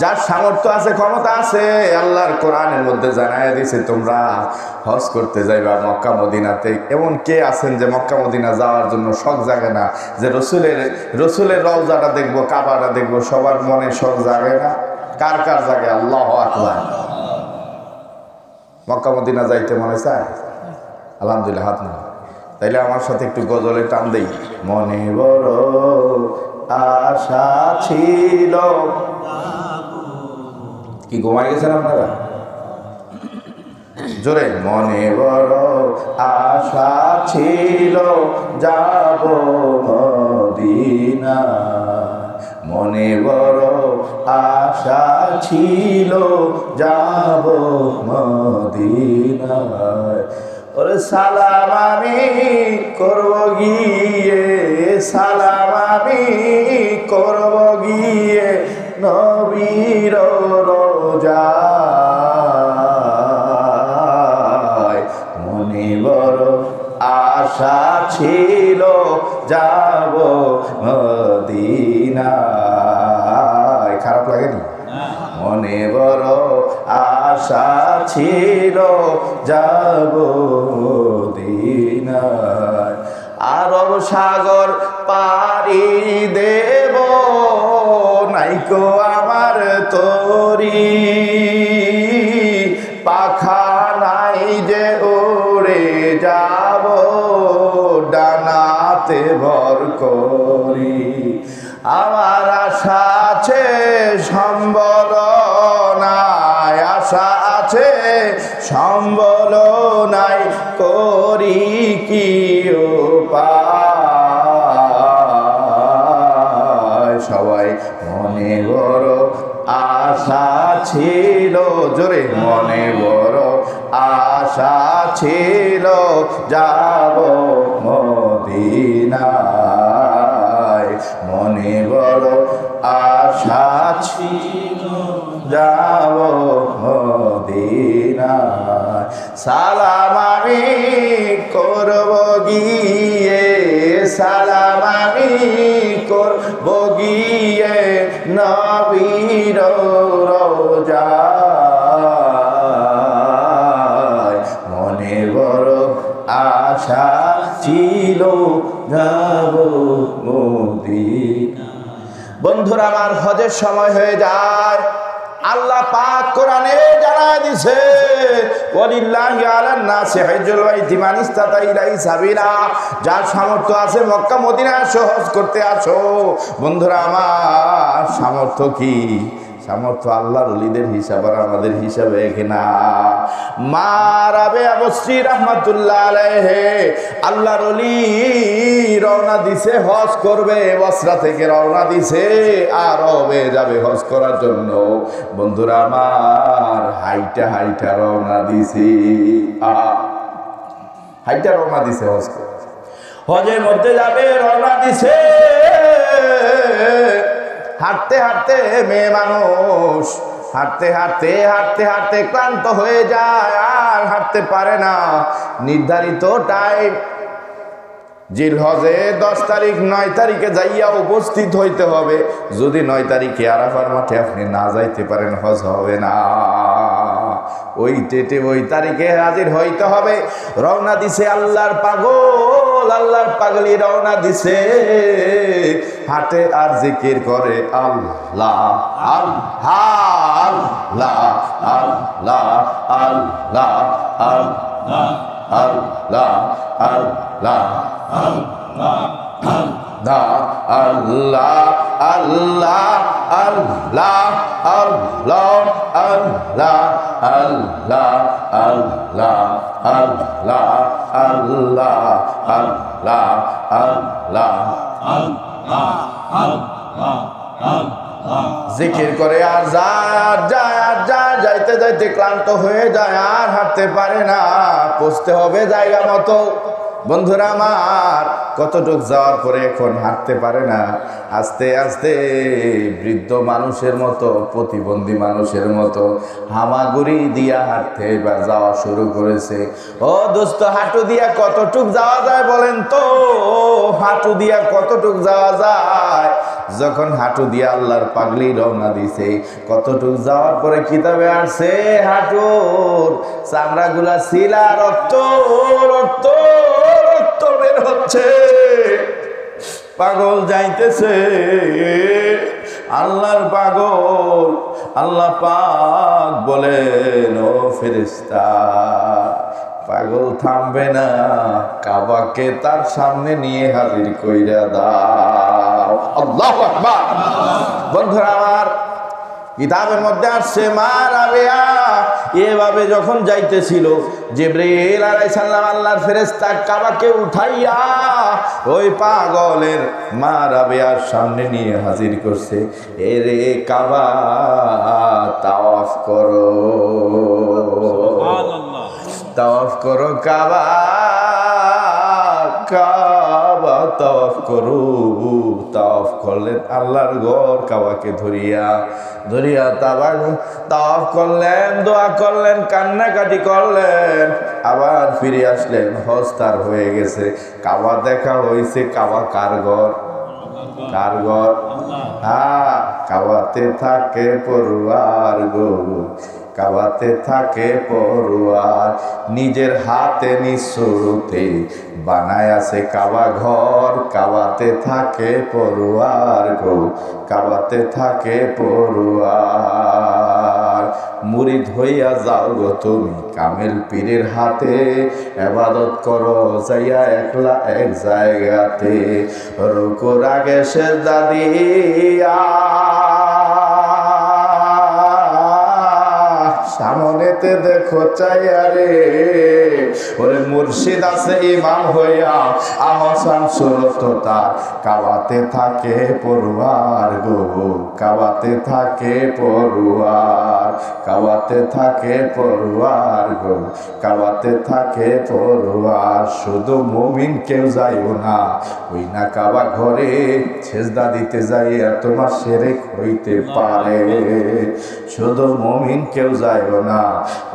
যার সামর্থ্য আছে, ক্ষমতা আছে, আল্লাহর কোরআনের মধ্যে জানায় দিয়েছে তোমরা হজ করতে যাইবা মক্কা মদিনাতে। এমন কে আছেন যে মক্কা মদিনা যাওয়ার জন্য শখ জাগে না? যে রসুলের রওজাটা দেখবো, কাবাটা দেখবো, সবার মনে শখ জাগে না? কার কার জাগে? আল্লাহু আকবার। মক্কা মদিনা যাইতে মনে চায়? আলহামদুলিল্লাহ, হাত না। তাইলে আমার সাথে একটু গজলে টান দেই। মনে বড় আশা ছিল। কি ঘুমাই গেছেন আপনারা? জোরে। মনে বড় আশা ছিল যাব মদিনা, মনে বড় আশা ছিল যাব মদিনা। ওরে সালাম আমি করব গিয়ে, সালাম আমি করব গিয়ে নবীর রোজায়। মনে বড় আশা ছিল যাব মদিনায়। খারাপ লাগেনি? মনে বড় আশা ছিল যাব মদিনায়। আরব সাগর পাড়ি দেব, নাইকো আমার তরি, পাখা নাই যে উড়ে যাব ডানাতে ভর করি। আমার আশা আছে সম্বল নাই, আশা আছে সম্বল নাই, করি কি উপায়। সবাই মনে বড় আশা ছিল, জোরে। মনে বড় আশা ছিল যাব মদিনায়, মনে বড় আশা ছিল যাব মদিনায়। সালাম আমি করব গিয়ে, সালাম আমি করব গিয়ে নবীর রোজায়। মনে বড় আশা ছিল যাব মদিনা। বন্ধুরা আমার হজের সময় হয়ে যায়। আল্লাহ পাক কোরআনে জানায় দিছে ওয়ালিল্লাহি আলান নাসি হজ্জুল বাইতি মান ইসতাতা ইলাইহি সাবিলা। যার সামর্থ্য আছে মক্কা মদিনা হজ করতে আসো। বন্ধুরা আমার সামর্থ্য কি? সামর্থ্য আল্লাহর ওলিদের হিসাব আর আমাদের হিসাবে এখানে। মা রাবেয়া বসরি রাহমাতুল্লাহ আলাইহি আল্লাহর ওলি রওনা দিছে হজ করবে, বসরা থেকে রওনা দিছে আরবে যাবে হজ করার জন্য। বন্ধুরা আমার হাইটা হাইটা রওনা দিছে, হাইটা রওনা দিছে হজ করে। হজের মধ্যে যাবে রওনা দিছে। হাঁটতে হাঁটতে মেয়ে মানুষ হাঁটতে হাঁটতে হাঁটতে হাঁটতে ক্লান্ত হয়ে যায়, আর হাঁটতে পারে না। নির্ধারিত টাইম জিলহজে 10 তারিখ 9 তারিখে যাইয়া উপস্থিত হইতে হবে। যদি 9 তারিখে আরাফার মাঠে আপনি না যাইতে পারেন, হজ হবে না। ওই ডেটে ওই তারিখে হাজির হইতে হবে। রওনা দিছে আল্লাহর পাগল, আল্লাহর পাগলি রওনা দিছে হাটে আর জিকির করে আল্লাহ আল্লাহ আল্লাহ আল্লাহ আল্লাহ আল্লাহ আল্লাহ আল্লাহ আল্লাহ আল্লাহ আল্লাহ আল্লাহ আল্লাহ আল্লাহ আল্লাহ আল্লাহ আল্লাহ আল্লাহ আল্লাহ জিকির করে আর যাইতে যাইতে ক্লান্ত হয়ে যায়, আর হাঁটতে পারে না, পৌঁছতে হবে জায়গা মতো। বন্ধুরা আমার, কতটুক যাওয়ার পরে এখন হাঁটতে পারে না, আস্তে আস্তে বৃদ্ধ মানুষের মতো, প্রতিবন্ধী মানুষের মতো হামাগুড়ি দিয়া হাঁটতে এবার যাওয়া শুরু করেছে। ও দোস্ত, হাঁটু দিয়া কতটুক যাওয়া যায় বলেন তো? হাঁটু দিয়া কতটুক যাওয়া যায়? যখন হাঁটু দিয়া আল্লাহর পাগলি রওনা দিছে, কতটুক যাওয়ার পরে কিতাবে আসছে হাঁটুর চামড়াগুলা ছিলা রক্ত রক্ত রক্ত বের হচ্ছে। পাগল যাইতেছে, আল্লাহর পাগল। আল্লাহ পাক বলেন, ও ফেরেশতা, পাগল থামবে না, কাবাকে তার সামনে নিয়ে হাজির কইরা দাও। আল্লাহু আকবার। বন্ধুরা আমার, কিতাবের মধ্যে আসছে মা রাবেয়া এভাবে যখন যাইতেছিল, জিবরাইল আলাইহিস সালাম আল্লাহর ফেরেশতা কাবাকে উঠাইয়া ওই পাগলের মা রাবেয়ার সামনে নিয়ে হাজির করছে। এরে কাবা তাওয়াফ করো, সুবহানাল্লাহ, তাওয়াফ করো কাবা, কাবা তাওয়াফ করো। তাওয়াফ করলেন আল্লাহর ঘর, কাবাকে ধরিয়া ধরিয়া তাওয়াফ করলেন, দোয়া করলেন, কান্নাকাটি করলেন, আবার ফিরে আসলেন। হজ তার হয়ে গেছে, কাবা দেখা হয়েছে। কাবা কার ঘর? কার ঘর? হ্যাঁ, কাবাতে থাকে পড়ুয়ার গো, কাবাতে থাকে পড়ুয়ার, নিজের হাতে নিঃসুরতে বানায় আছে কাবা ঘর। কাবাতে থাকে পড়ুয়ার গো, কাবাতে থাকে পড়ুয়ার। মুরিদ হইয়া যাও গো তুমি কামেল পীরের হাতে, ইবাদত করো যাইয়া একলা এক জায়গাতে। রুকুর আগে সেজদা দিয়া সামনেতে দেখো চাইয়া রে, ওরে মুর্শিদ আছে ইমাম হইয়া, আহসান সুরত তার, কাবাতে থাকে পড়ুয়ার গো, কাবাতে থাকে পড়ুয়ার, কাবাতে থাকে পড়ুয়ার গো, কাবাতে থাকে পড়ুয়ার। শুধু মুমিন কেউ যাইও না ওই না কাবা ঘরে, সেজদা দিতে যাইয়া তোমার শিরক হইতে পারে। শুধু মুমিন কেউ যাইও না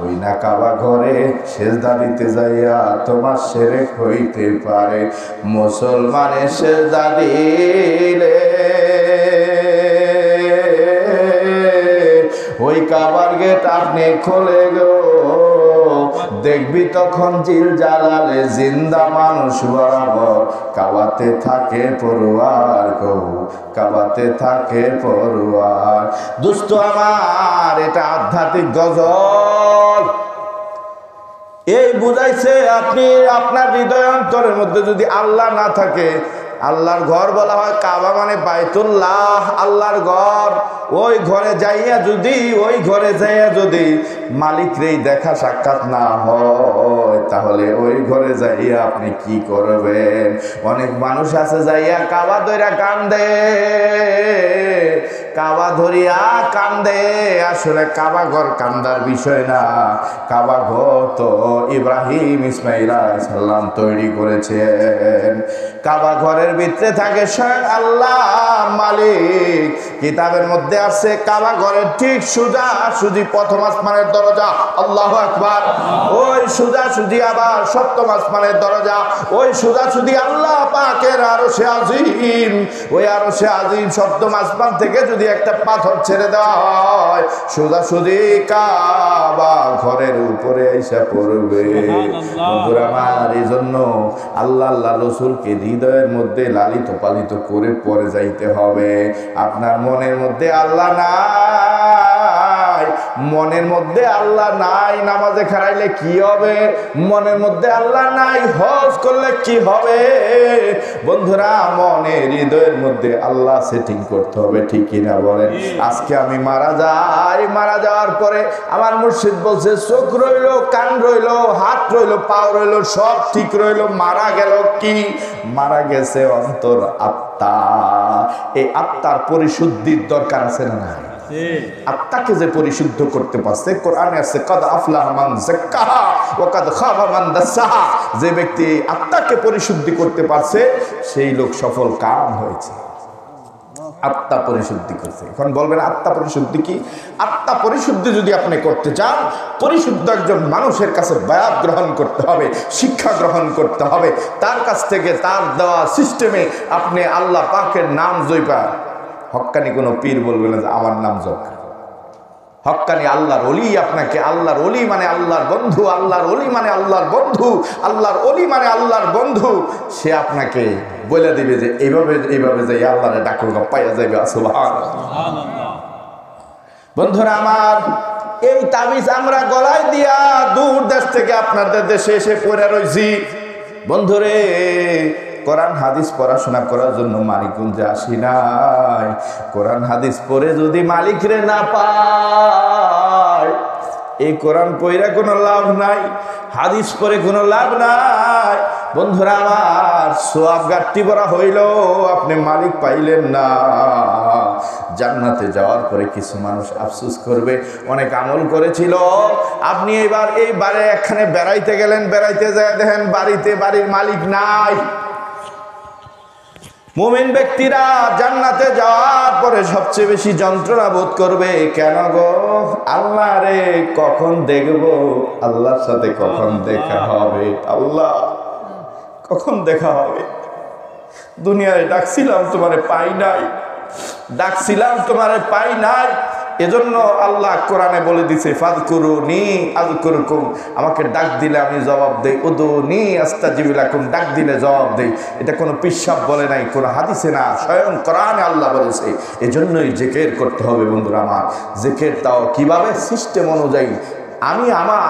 ওই না কাবা ঘরে, সেজদা দিতে যাইয়া তোমার শিরক হইতে পারে। মুসলমানে সেজদা দিলে ওই কাবার গেট আপনি খোলে গো, দেখবি তখন জিল জালালে জিন্দা মানুষ বরাবর, কাবাতে থাকে পড়ুয়ার গো, কাবাতে থাকে পড়ুয়ার। দুষ্ট আমার, এটা আধ্যাত্মিক গজল। এই বুঝাইছে আপনি আপনার হৃদয় অন্তরের মধ্যে যদি আল্লাহ না থাকে, আল্লাহর ঘর বলা হয় কাবা মানে বাইতুল্লাহ, আল্লাহর ঘর। ওই ঘরে যাইয়া যদি, ওই ঘরে যাইয়া যদি মালিকরেই দেখা সাক্ষাৎ না হয়, তাহলে ওই ঘরে যাইয়া আপনি কি করবেন? অনেক মানুষ আছে যাইয়া কাবা দইরা কান্দে, কাবা ধরিয়া কান্দে। আসলে কাবা ঘর কান্দার বিষয় না, কাবা ঘর তো ইব্রাহিম ইসমাইল আলাইহিস সালাম তৈরি করেছেন। কাবা ঘরের ভিতরে থাকে স্বয়ং আল্লাহ মালিক। কিতাবের মধ্যে আছে কাবা ঘরের ঠিক সোজা সুজি প্রথম আসমানের দরজা, আল্লাহু আকবার। ওই সোজা সুজি আবার সপ্তম আসমানের দরজা, ওই সোজা সুজি আল্লাহ পাকের আরশে আজিম। ওই আরশে আজিম সপ্তম আসমান থেকে যদি একটা পাথর ছেড়ে দেওয়া হয়, সোজা সুজি কাবা ঘরের উপরে এসে পড়বে। আমার এই জন্য আল্লাহ আল্লাহ রসুলকে হৃদয়ের মধ্যে লালিত পালিত করে পরে যাইতে হবে। আপনার মনের মধ্যে আল্লাহ নাই, মনের মধ্যে আল্লাহ নাই, নামাজে খাড়াইলে কি হবে? মনের মধ্যে আল্লাহ নাই, হজ করলে কি হবে? বন্ধুরা, মনের হৃদয়ের মধ্যে আল্লাহ সেটিং করতে হবে, ঠিক কিনা বলেন? আজকে আমি মারা যাই, মারা যাওয়ার পরে আমার মুর্শিদ বলছে চোখ রইল, কান রইল, হাত রইল, পাও রইল, সব ঠিক রইল, মারা গেল কি? মারা গেছে অন্তর, আত্মা। এই আত্মার পরিশুদ্ধির দরকার আছে না? আত্মাকে যে পরিশুদ্ধ করতে পারছে, কোরআনে আছে কাদ আফলাহা মান যাক্কাহা ওয়া কাদ খাবা মান দাসাহা। যে ব্যক্তি আত্মাকে পরিশুদ্ধি করতে পারছে সেই লোক সফল কাম হয়েছে। আত্মা পরিশুদ্ধি করছে। এখন বলবেন আত্মা পরিশুদ্ধি কি? আত্মা পরিশুদ্ধি যদি আপনি করতে চান, পরিশুদ্ধ একজন মানুষের কাছে বায়াত গ্রহণ করতে হবে, শিক্ষা গ্রহণ করতে হবে। তার কাছ থেকে তার দেওয়া সিস্টেমে আপনি আল্লাহ পাকের নাম জয়বা। হক্কানি কোনো পীর বলবে না যে আমার নাম জপ। হক্কানি আল্লাহর ওলি আপনাকে, আল্লাহর ওলি মানে আল্লাহর বন্ধু, আল্লাহর ওলি মানে আল্লাহর বন্ধু, আল্লাহর ওলি মানে আল্লাহর বন্ধু। সে আপনাকে বলে দিবে যে এইভাবে এইভাবে যাই আল্লাহরে ডাকো, পাইয়া যাইবে। সুবহানাল্লাহ। বন্ধুরা আমার, এই তাবিজ আমরা গলায় দিয়া দূর দেশ থেকে আপনাদের দেশে এসে পড়ে রয়েছি। বন্ধুরে, কোরআন হাদিস পড়াশোনা করার জন্য মানিকগঞ্জে আসি নাই। কোরআন হাদিস পড়ে যদি মালিকরে না পায়, এই কোরআন পড়ে কোনো লাভ নাই, হাদিস পড়ে কোনো লাভ নাই। বন্ধুরা আমার, সোয়াব ঘাটতি ভরা হইল, আপনি মালিক পাইলেন না। জান্নাতে যাওয়ার পরে কিছু মানুষ আফসোস করবে, অনেক আমল করেছিল। আপনি এইবারে এখানে বেড়াইতে গেলেন, বেড়াইতে যায় দেখেন বাড়িতে বাড়ির মালিক নাই। মুমিন ব্যক্তিরা জান্নাতে যাওয়ার পরে সবচেয়ে বেশি যন্ত্রণা বোধ করবে। কেন গো? আল্লাহ রে কখন দেখবো, আল্লাহর সাথে কখন দেখা হবে, আল্লাহ কখন দেখা হবে? দুনিয়ায় ডাকছিলাম তোমারে পাই নাই, ডাকছিলাম তোমারে পাই নাই। এজন্য আল্লাহ কোরআনে বলে দিছে ফাযকুরুনি আযকুরকুম। আমাকে ডাক দিলে আমি জবাব দেই। উদুনি আস্তাজিব লাকুম, ডাক দিলে জবাব দেই। এটা কোনো পিশাব বলে নাই, কোনো হাদিসে না, স্বয়ং কোরআনে আল্লাহ বলেছে। এজন্যই জিকির করতে হবে বন্ধুরা আমার। জিকির তাও কিভাবে? সিস্টেম অনুযায়ী।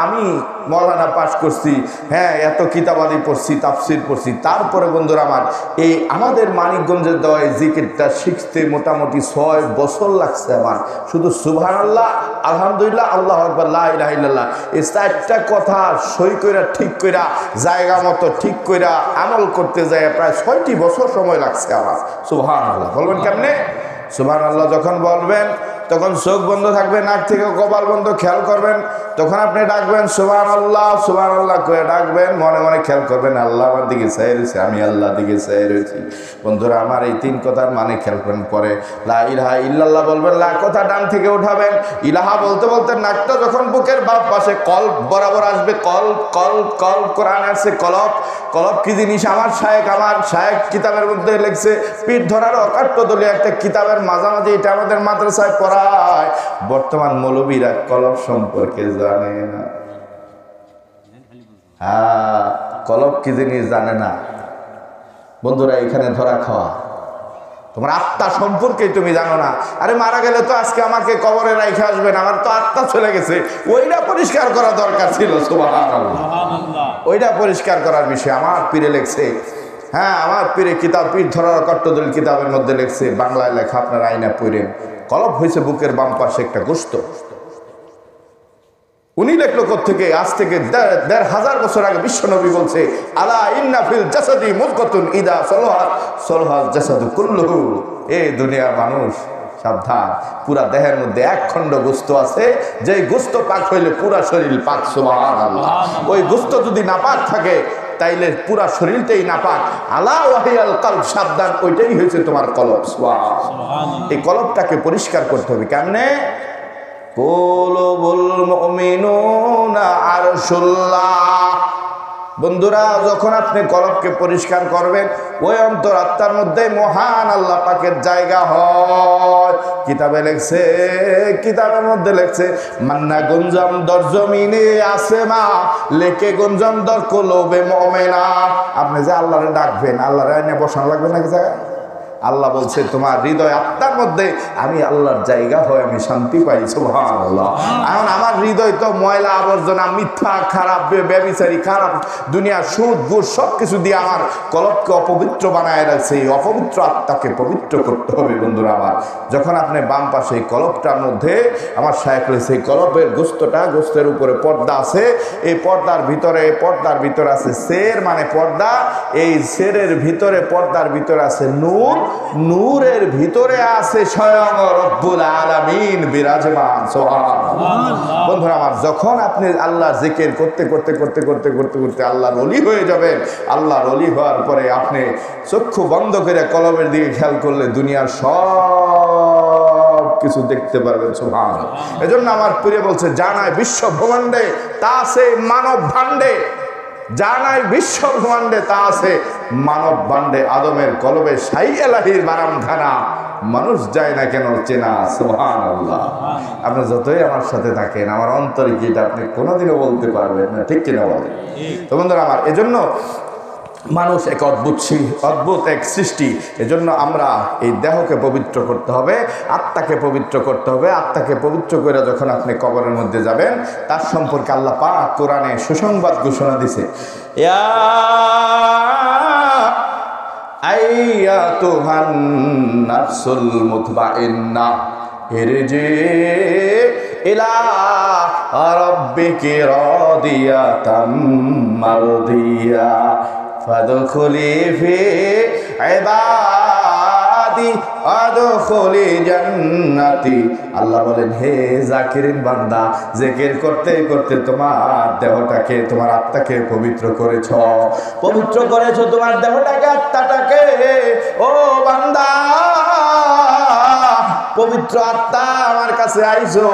আমি মৌলানা পাশ করছি, হ্যাঁ, এত কিতাবাদি পড়ছি, তাফসির পড়ছি, তারপরে বন্ধুরা আমার এই আমাদের মানিকগঞ্জের দেওয়া জিকিরটা শিখতে মোটামুটি 6 বছর লাগছে আমার। শুধু সুবহানাল্লাহ, আলহামদুলিল্লাহ, আল্লাহু আকবার, লা ইলাহা ইল্লাল্লাহ, এই 4টা কথা সই কইরা ঠিক কইরা জায়গা মতো ঠিক কইরা আমল করতে যায় প্রায় 6টি বছর সময় লাগছে আমার। সুবহানাল্লাহ বলবেন কেমনে? সুবহানাল্লাহ যখন বলবেন তখন চোখ বন্ধ থাকবে, নাক থেকে কপাল বন্ধ, খেয়াল করবেন। তখন আপনি ডাকবেন সুবহানাল্লাহ, সুবহানাল্লাহ করে ডাকবেন, মনে মনে খেয়াল করবেন আল্লাহ আমার দিকে চাই রয়েছে, আমি আল্লাহ দিকে চাই রয়েছি। বন্ধুরা আমার, এই 3 কথার মানে খেয়াল করবেন। পরে লা ইলাহা ইল্লাল্লাহ বলবেন, লা কথা ডান থেকে উঠাবেন। ইলাহা বলতে বলতে নাকটা যখন বুকের বাম পাশে কলব বরাবর আসবে, কলব কলব কলব, কোরআনে আছে কলব। কলব কি জিনিস? আমার শায়েখ কিতাবের মধ্যে লিখছে, পিঠ ধরার অকাট্য দলীয় একটা কিতাবের মাঝামাঝি এটা আমাদের মাদ্রাসায় পড়ায়। বর্তমান মৌলবীরা কলব সম্পর্কে জানে না। হ্যাঁ, কলব কি জিনিস জানে না। বন্ধুরা, এখানে ধরা খাওয়া, তোমার আত্মা সম্পর্কে তুমি জানো না। আরে মারা গেলে তো আজকে আমাকে কবরে রাইখে আসবেন, আমার তো আত্মা চলে গেছে, ওইটা পরিষ্কার করা দরকার ছিল। সুবহানাল্লাহ, ওইটা পরিষ্কার করার বিষয় আমার পীরে লেখছে। হ্যাঁ, আমার পীরে কিতাব পিঠ ধরার কট্টদল কিতাবের মধ্যে লেখছে, বাংলায় লেখা, আপনার আইনা পড়েন। কলব হয়েছে বুকের বাম পাশে একটা গোস্ত। উনি লেখলো থেকে আজ থেকে 1500 বছর আগে বিশ্বনবী বলছে, আলা ইন্না ফিল জাসাদি মুদগাতুন ইদা সলাহাত সলাহাল জাসাদু কুল্লুহু। এই দুনিয়ার মানুষ সাবধান, পুরা দেহের মধ্যে এক খণ্ড গোস্ত আছে, যে গোস্ত পাক হইলে পুরা শরীর পাক। সুবহানাল্লাহ। ওই গোস্ত যদি নাপাক থাকে তাইলে পুরা শরীরটাই নাপাক। আলা ওয়াহিয়াল কলব, সাবধান, ওইটাই হয়েছে তোমার কলব। সুবহানাল্লাহ। এই কলবটাকে পরিষ্কার করতে হবে। কেমনে? কুলুবুল মুমিনুনা আরশুল্লাহ। বন্ধুরা, যখন আপনি কলবকে পরিষ্কার করবেন, ওই অন্তর আত্মার মধ্যে মহান আল্লাহ পাকের জায়গা হয়। কিতাবে লেখছে, কিতাবের মধ্যে লেখছে, মান্না গুঞ্জম দর জমিনে আসেমা লেকে গুঞ্জম দর কুলুবে মুমিনা। আপনি যে আল্লাহরে ডাকবেন, আল্লাহরে এনে বসানো লাগবে নাকি জায়গা? আল্লাহ বলছে তোমার হৃদয় আত্মার মধ্যে আমি আল্লাহর জায়গা হয়, আমি শান্তি পাই। সুবহানাল্লাহ। এখন আমার হৃদয় তো ময়লা আবর্জনা, মিথ্যা, খারাপ, ব্যভিচারী, খারাপ দুনিয়া, সুদ ঘুষ সব কিছু দিয়ে আমার কলবকে অপবিত্র বানায় রাখছে। এই অপবিত্র আত্মাকে পবিত্র করতে হবে। বন্ধুরা আমার, যখন আপনি বাম পাশে এই কলবটার মধ্যে, আমার শায়েখ রয়েছে, এই কলবের গোস্তটা, গোস্তের উপরে পর্দা আছে, এই পর্দার ভিতরে আছে সের, মানে পর্দা। এই সেরের ভিতরে, পর্দার ভিতরে আছে নূর, নূরের ভিতরে আছে স্বয়ং রব্বুল আলামিন বিরাজমান। সুবহানাল্লাহ। বন্ধুরা আমার, যখন আপনি আল্লাহর জিকির করতে করতে করতে করতে করতে করতে আল্লাহর ওলি হয়ে যাবেন, আল্লাহর ওলি হওয়ার পরে আপনি চক্ষু বন্ধ করে কলবের দিকে খেয়াল করলে দুনিয়ার সব কিছু দেখতে পারবেন। সুবহানাল্লাহ। এজন্য আমার প্রিয় বলছে, জানায় বিশ্ব ব্রহ্মাণ্ডে তা আছে মানব ভাণ্ডে, জানাই বিশ্ব ব্রহ্মাণ্ডে তা আছে মানব ভাণ্ডে। আদমের কলবে সাই এলাহির বারামখানা, মানুষ যায় না কেন চেনা। সুবহানাল্লাহ। আপনি যতই আমার সাথে থাকেন, আমার অন্তরে কি এটা আপনি কোনোদিনও বলতে পারবেন না, ঠিক কিনা বলেন? তো বন্ধুরা আমার, এজন্য মানুষ এক অদ্ভুত এক সৃষ্টি। এজন্য আমরা এই দেহকে পবিত্র করতে হবে, আত্মাকে পবিত্র করতে হবে। আত্মাকে পবিত্র করে যখন আপনি কবরের মধ্যে যাবেন, তার সম্পর্কে আল্লাহ পাক কোরআনে সুসংবাদ ঘোষণা দিছে, ইয়া আইয়াতুহান নাফসুল মুতমাইন্নাহ ইরজি ইলা রাব্বিকি রাদিয়াতাম মারদিয়া ফাদখুলি ফি ইবাদি আদখুলি জান্নাতি। আল্লাহ বলেন, হে জাকিরিন বান্দা, জিকির করতে করতে তোমার দেহটাকে, তোমার আত্মাকে পবিত্র করেছো, তোমার দেহটাকে, আত্মাটাকে। ও বান্দা, পবিত্র আত্মা আমার কাছে আইছো,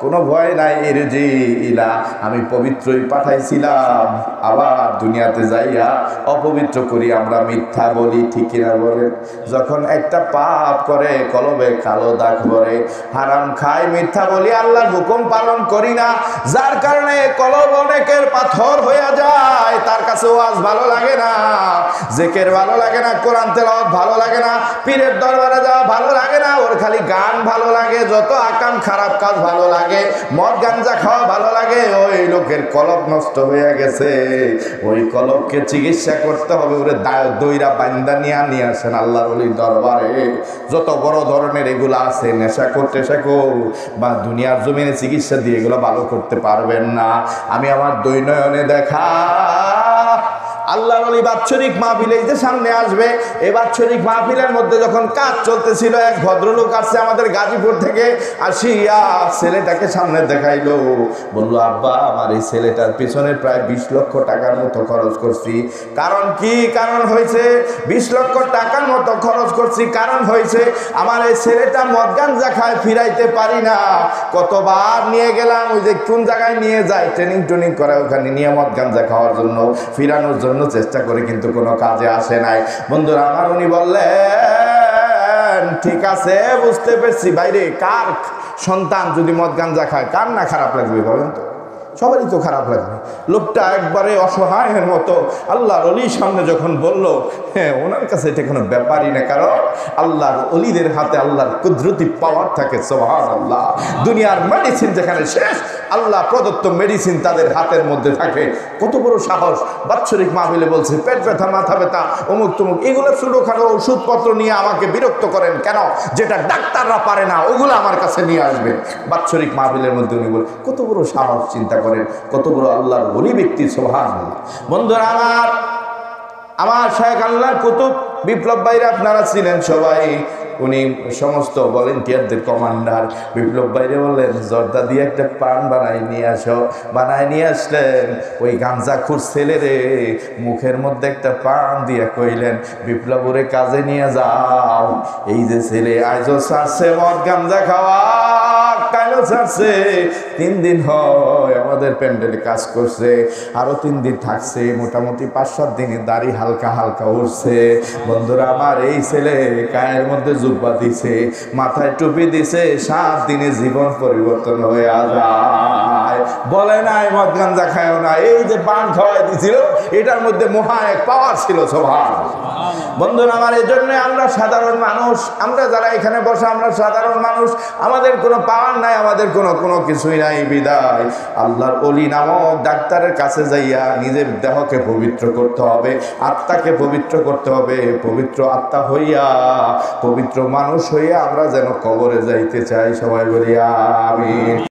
কোনো ভয় নাই। ইরজি ইলা, আমি পবিত্রই পাঠাইছিলাম, আবার দুনিয়াতে যাইয়া অপবিত্র করি আমরা, মিথ্যা বলি, ঠিক কিনা বলেন? যখন একটা পাপ করে কলবে কালো দাগ পড়ে, হারাম খাই, মিথ্যা বলি, আল্লাহর হুকুম পালন করি না, যার কারণে কলব অনেকের পাথর হয়ে যায়। তার কাছে ওয়াজ ভালো লাগে না, জিকির ভালো লাগে না, কোরআন তেলাওয়াত ভালো লাগে না, পীরের দরবারে যাওয়া ভালো লাগে না, ওর খালি গান ভালো লাগে, যত আকাম খারাপ কাজ ভালো লাগে, মদ গাঞ্জা খাওয়া ভালো লাগে। ওই লোকের কলব নষ্ট হয়ে গেছে, ওই কলবকে চিকিৎসা করতে হবে। ওরে দইরা বান্দা নিয়ে আসেন আল্লাহর ওলির দরবারে। যত বড় ধরনের এগুলো আছে, নেশা করতে শেখো, বা দুনিয়ার জমিনে চিকিৎসা দিয়ে এগুলো ভালো করতে পারবেন না। আমি আমার দৈনয়নে দেখা আল্লাহর ওলি বাৎসরিক মাহফিল এই যে সামনে আসবে, এই বাৎসরিক মাহফিলের মধ্যে যখন কাজ চলতেছিল, এক ভদ্রলোক আসছে আমাদের গাজীপুর থেকে, আসিয়া ছেলেটাকে সামনে দেখাইলো, বললো, আব্বা, আমার এই ছেলেটার পিছনে প্রায় 20 লক্ষ টাকার মতো খরচ করছি। কারণ কি? কারণ হয়েছে 20 লক্ষ টাকার মতো খরচ করছি, কারণ হয়েছে আমার এই ছেলেটা মদ গাঞ্জা খায়, ফিরাইতে পারি না। কতবার নিয়ে গেলাম, ওই যে কোন জায়গায় নিয়ে যায়, ট্রেনিং করে, ওখানে নিয়ে মদ গাঞ্জা খাওয়ার জন্য, ফিরানোর জন্য চেষ্টা করে, কিন্তু কোনো কাজে আসে নাই। বন্ধুরা আমার, উনি বললেন, ঠিক আছে, বুঝতে পেরেছি, বাইরে কার সন্তান যদি মদ গাঞ্জা খায়, কার না খারাপ লাগবে বলেন তো? সবারই তো খারাপ লাগবে। লোকটা একবারে অসহায়ের মতো আল্লাহর অলির সামনে যখন বলল, হ্যাঁ, ওনার কাছে এটা কোনো ব্যাপারই না, কারণ আল্লাহর অলিদের হাতে আল্লাহর কুদরতি পাওয়ার থাকে। সুবহানাল্লাহ। দুনিয়ার মেডিসিন যেখানে শেষ, আল্লাহ প্রদত্ত মেডিসিন তাদের হাতের মধ্যে থাকে। কত বড় সাহস! বাৎসরিক মাহফিলে বলছে, পেট ব্যথা, মাথা ব্যথা, অমুক তমুক, এগুলো ছোটোখাটো ওষুধপত্র নিয়ে আমাকে বিরক্ত করেন কেন? যেটা ডাক্তাররা পারে না, ওগুলো আমার কাছে নিয়ে আসবেন। বাৎসরিক মাহফিলের মধ্যে উনি বলেন, কত বড় সাহস! চিন্তা করেন, কত বড় আল্লাহর ওলি ব্যক্তি। সুবহানাল্লাহ। বন্ধুরা আমার শায়েখ আল্লাহর কুতুব বিপ্লব ভাইরা আপনারা ছিলেন সবাই, উনি সমস্ত ভলেন্টিয়ারদের কমান্ডার। বিপ্লব বাইরে বললেন জর্দা দিয়ে একটা পান বানাই নিয়ে আসো। বানায় নিয়ে আসলেন। ওই গাঞ্জাখুর ছেলেরে মুখের মধ্যে একটা পান দিয়ে কইলেন বিপ্লব ওরে কাজে নিয়ে যাও। এই যে ছেলে আজও ছাড়ছে মদ গাঞ্জা খাওয়া, কালো ছাড়ছে, 3 দিন হয় আমাদের প্যান্ডেলে কাজ করছে, আরো 3 দিন থাকছে, মোটামুটি 5-7 দিনে দাড়ি হালকা হালকা উঠছে। বন্ধুরা আমার, এই ছেলে গায়ের মধ্যে জুব্বা দিছে, মাথায় টুপি দিছে, 7 দিনে জীবন পরিবর্তন হয়ে যায়। বলে নাই মদ গাঞ্জা খায়ও না, এই যে পান খাওয়াই দিছিল এটার মধ্যে মহা এক পাওয়ার ছিল। সুবহানাল্লাহ। বন্ধুরা আমার, এই জন্য আমরা সাধারণ মানুষ, আমরা যারা এখানে বসে আমরা সাধারণ মানুষ, আমাদের কোনো পাওয়ার নাই, আমাদের কোনো কিছুই নাই। বিদায় আল্লাহর ওলি নামক ডাক্তারের কাছে যাইয়া নিজের দেহকে পবিত্র করতে হবে, আত্মাকে পবিত্র করতে হবে। পবিত্র আত্মা হইয়া, পবিত্র মানুষ হইয়া আমরা যেন কবরে যাইতে চাই। সবাই বলি আমিন।